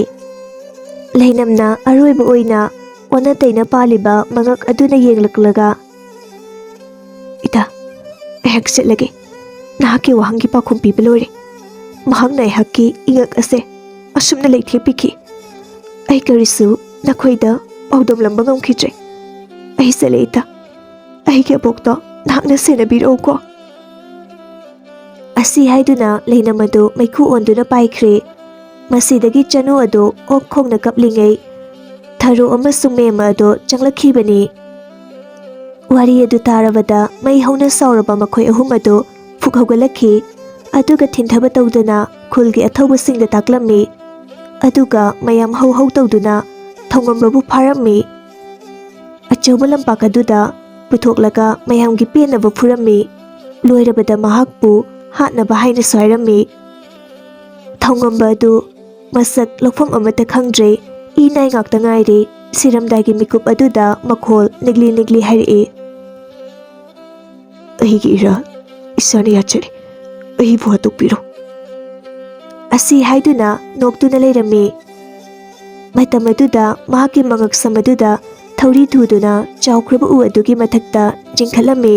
ꯂꯩꯅꯝꯅ ꯑꯔꯣꯏꯕ ꯑꯣꯏꯅ ꯑꯣꯟꯅ ꯇꯩꯅ ꯄꯥꯜꯂꯤꯕ ꯃꯉꯛ ꯑꯗꯨꯅ ꯌꯦꯡꯂꯛꯂꯒ "ꯏꯇꯥ, ꯑꯩꯍꯥꯛ ꯆꯠꯂꯒꯦ. ꯅꯍꯥꯛꯀꯤ ꯋꯥꯍꯪꯒꯤ ꯄꯥꯎꯈꯨꯝ ꯄꯤꯕ ꯂꯣꯏꯔꯦ. ꯃꯍꯥꯛꯅ ꯑꯩꯍꯥꯛꯀꯤ ꯏꯉꯛ ꯑꯁꯦ ꯑꯁꯨꯝꯅ ꯂꯩꯊꯦꯛꯄꯤꯈꯤ. ꯑꯩ ꯀꯔꯤꯁꯨ ꯅꯈꯣꯏꯗ ꯄꯥꯎꯗꯝꯂꯝꯕ ꯉꯝꯈꯤꯗ꯭ꯔꯦ. ꯑꯩ ꯆꯠꯂꯦ ꯏꯇꯥ. ꯑꯩꯒꯤ ꯑꯕꯣꯛꯇꯣ ꯅꯍꯥꯛꯅ ꯁꯦꯟꯅꯕꯤꯔꯛꯎꯀꯣ." ꯑꯁꯤ ꯍꯥꯏꯗꯨꯅ ꯂꯩꯅꯝ ꯑꯗꯨ ꯃꯩꯈꯨ ꯑꯣꯟꯗꯨꯅ ꯄꯥꯏꯈ꯭ꯔꯦ꯫ ꯃꯁꯤꯗꯒꯤ ꯆꯅꯨ ꯑꯗꯨ ꯑꯣꯛ ꯈꯣꯡꯅ ꯀꯞꯂꯤꯉꯩ ꯊꯔꯣ ꯑꯃꯁꯨꯡ ꯃꯦꯝꯃ ꯑꯗꯨ ꯆꯪꯂꯛꯈꯤꯕꯅꯤ꯫ ꯋꯥꯔꯤ ꯑꯗꯨ ꯇꯥꯔꯕꯗ ꯃꯩ ꯍꯧꯅ ꯁꯥꯎꯔꯕ ꯃꯈꯣꯏ ꯑꯍꯨꯝ ꯑꯗꯨ ꯐꯨꯛ ꯍꯧꯒꯠꯂꯛꯈꯤ꯫ ꯑꯗꯨꯒ ꯊꯤꯟꯊꯕ ꯇꯧꯗꯨꯅ ꯈꯨꯜꯒꯤ ꯑꯊꯧꯕꯁꯤꯡꯗ ꯇꯥꯛꯂꯝꯃꯤ꯫ ꯑꯗꯨꯒ ꯃꯌꯥꯝ ꯍꯧ ꯍꯧ ꯇꯧꯗꯨꯅ ꯊꯧꯉꯝꯕꯕꯨ ꯐꯥꯔꯝꯃꯤ꯫ ꯑꯆꯧꯕ ꯂꯝꯄꯥꯛ ꯑꯗꯨꯗ ꯄꯨꯊꯣꯛꯂꯒ ꯃꯌꯥꯝꯒꯤ ꯄꯦꯟꯅꯕ ꯐꯨꯔꯝꯃꯤ꯫ ꯂꯣꯏꯔꯕꯗ ꯃꯍꯥꯛꯄꯨ ꯍꯥꯠꯅꯕ ꯍꯥꯏꯅꯁꯨ ꯍꯥꯏꯔꯝꯃꯤ꯫ ꯊꯧꯉꯝꯕ ꯑꯗꯨ ꯃꯁꯛ ꯂꯧꯐꯝ ꯑꯃꯠꯇ ꯈꯪꯗ꯭ꯔꯦ. ꯏ ꯅꯥꯏ ꯉꯥꯛꯇ ꯉꯥꯏꯔꯦ꯫ ꯁꯤꯔꯝꯗꯥꯏꯒꯤ ꯃꯤꯀꯨꯞ ꯑꯗꯨꯗ ꯃꯈꯣꯜ ꯅꯤꯛꯂꯤ ꯍꯥꯏꯔꯛꯏ "ꯑꯩꯒꯤ ꯏꯔꯥꯜ ꯏꯁꯥꯅ ꯌꯥꯖꯔꯦ. ꯑꯩꯕꯨ ꯍꯥꯠꯇꯣꯛꯄꯤꯔꯣ." ꯑꯁꯤ ꯍꯥꯏꯗꯨꯅ ꯅꯣꯛꯇꯨꯅ ꯂꯩꯔꯝꯃꯤ꯫ ꯃꯇꯝ ꯑꯗꯨꯗ ꯃꯍꯥꯛꯀꯤ ꯃꯉꯛ ꯁꯝ ꯑꯗꯨꯗ ꯊꯧꯔꯤ ꯊꯨꯗꯨꯅ ꯆꯥꯎꯈ꯭ꯔꯕ ꯎ ꯑꯗꯨꯒꯤ ꯃꯊꯛꯇ ꯆꯤꯡꯈꯠꯂꯝꯃꯤ꯫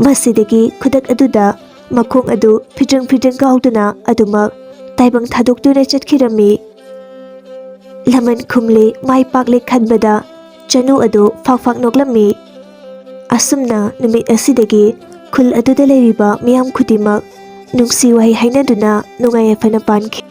ꯃꯁꯤꯗꯒꯤ ꯈꯨꯗꯛ ꯑꯗꯨꯗ ꯃꯈꯣꯡ ꯑꯗꯨ ꯐꯤꯗ꯭ꯔꯤꯡ ꯀꯥꯎꯗꯨꯅ ꯑꯗꯨꯃꯛ ꯇꯥꯏꯕꯪ ꯊꯥꯗꯣꯛꯇꯨꯅ ꯆꯠꯈꯤꯔꯝꯃꯤ꯫ ꯂꯃꯟ ꯈꯨꯝꯂꯦ ꯃꯥꯏ ꯄꯥꯛꯂꯦ ꯈꯟꯕꯗ ꯆꯅꯨ ꯑꯗꯨ ꯐꯥꯛ ꯅꯣꯛꯂꯝꯃꯤ꯫ ꯑꯁꯨꯝꯅ ꯅꯨꯃꯤꯠ ꯑꯁꯤꯗꯒꯤ ꯈꯨꯜ ꯑꯗꯨꯗ ꯂꯩꯔꯤꯕ ꯃꯤꯌꯥꯝ ꯈꯨꯗꯤꯡꯃꯛ ꯅꯨꯡꯁꯤ ꯋꯥꯍꯩ ꯍꯥꯏꯅꯗꯨꯅ ꯅꯨꯡꯉꯥꯏ ꯌꯥꯏꯐꯅ ꯄꯥꯟꯈꯤ꯫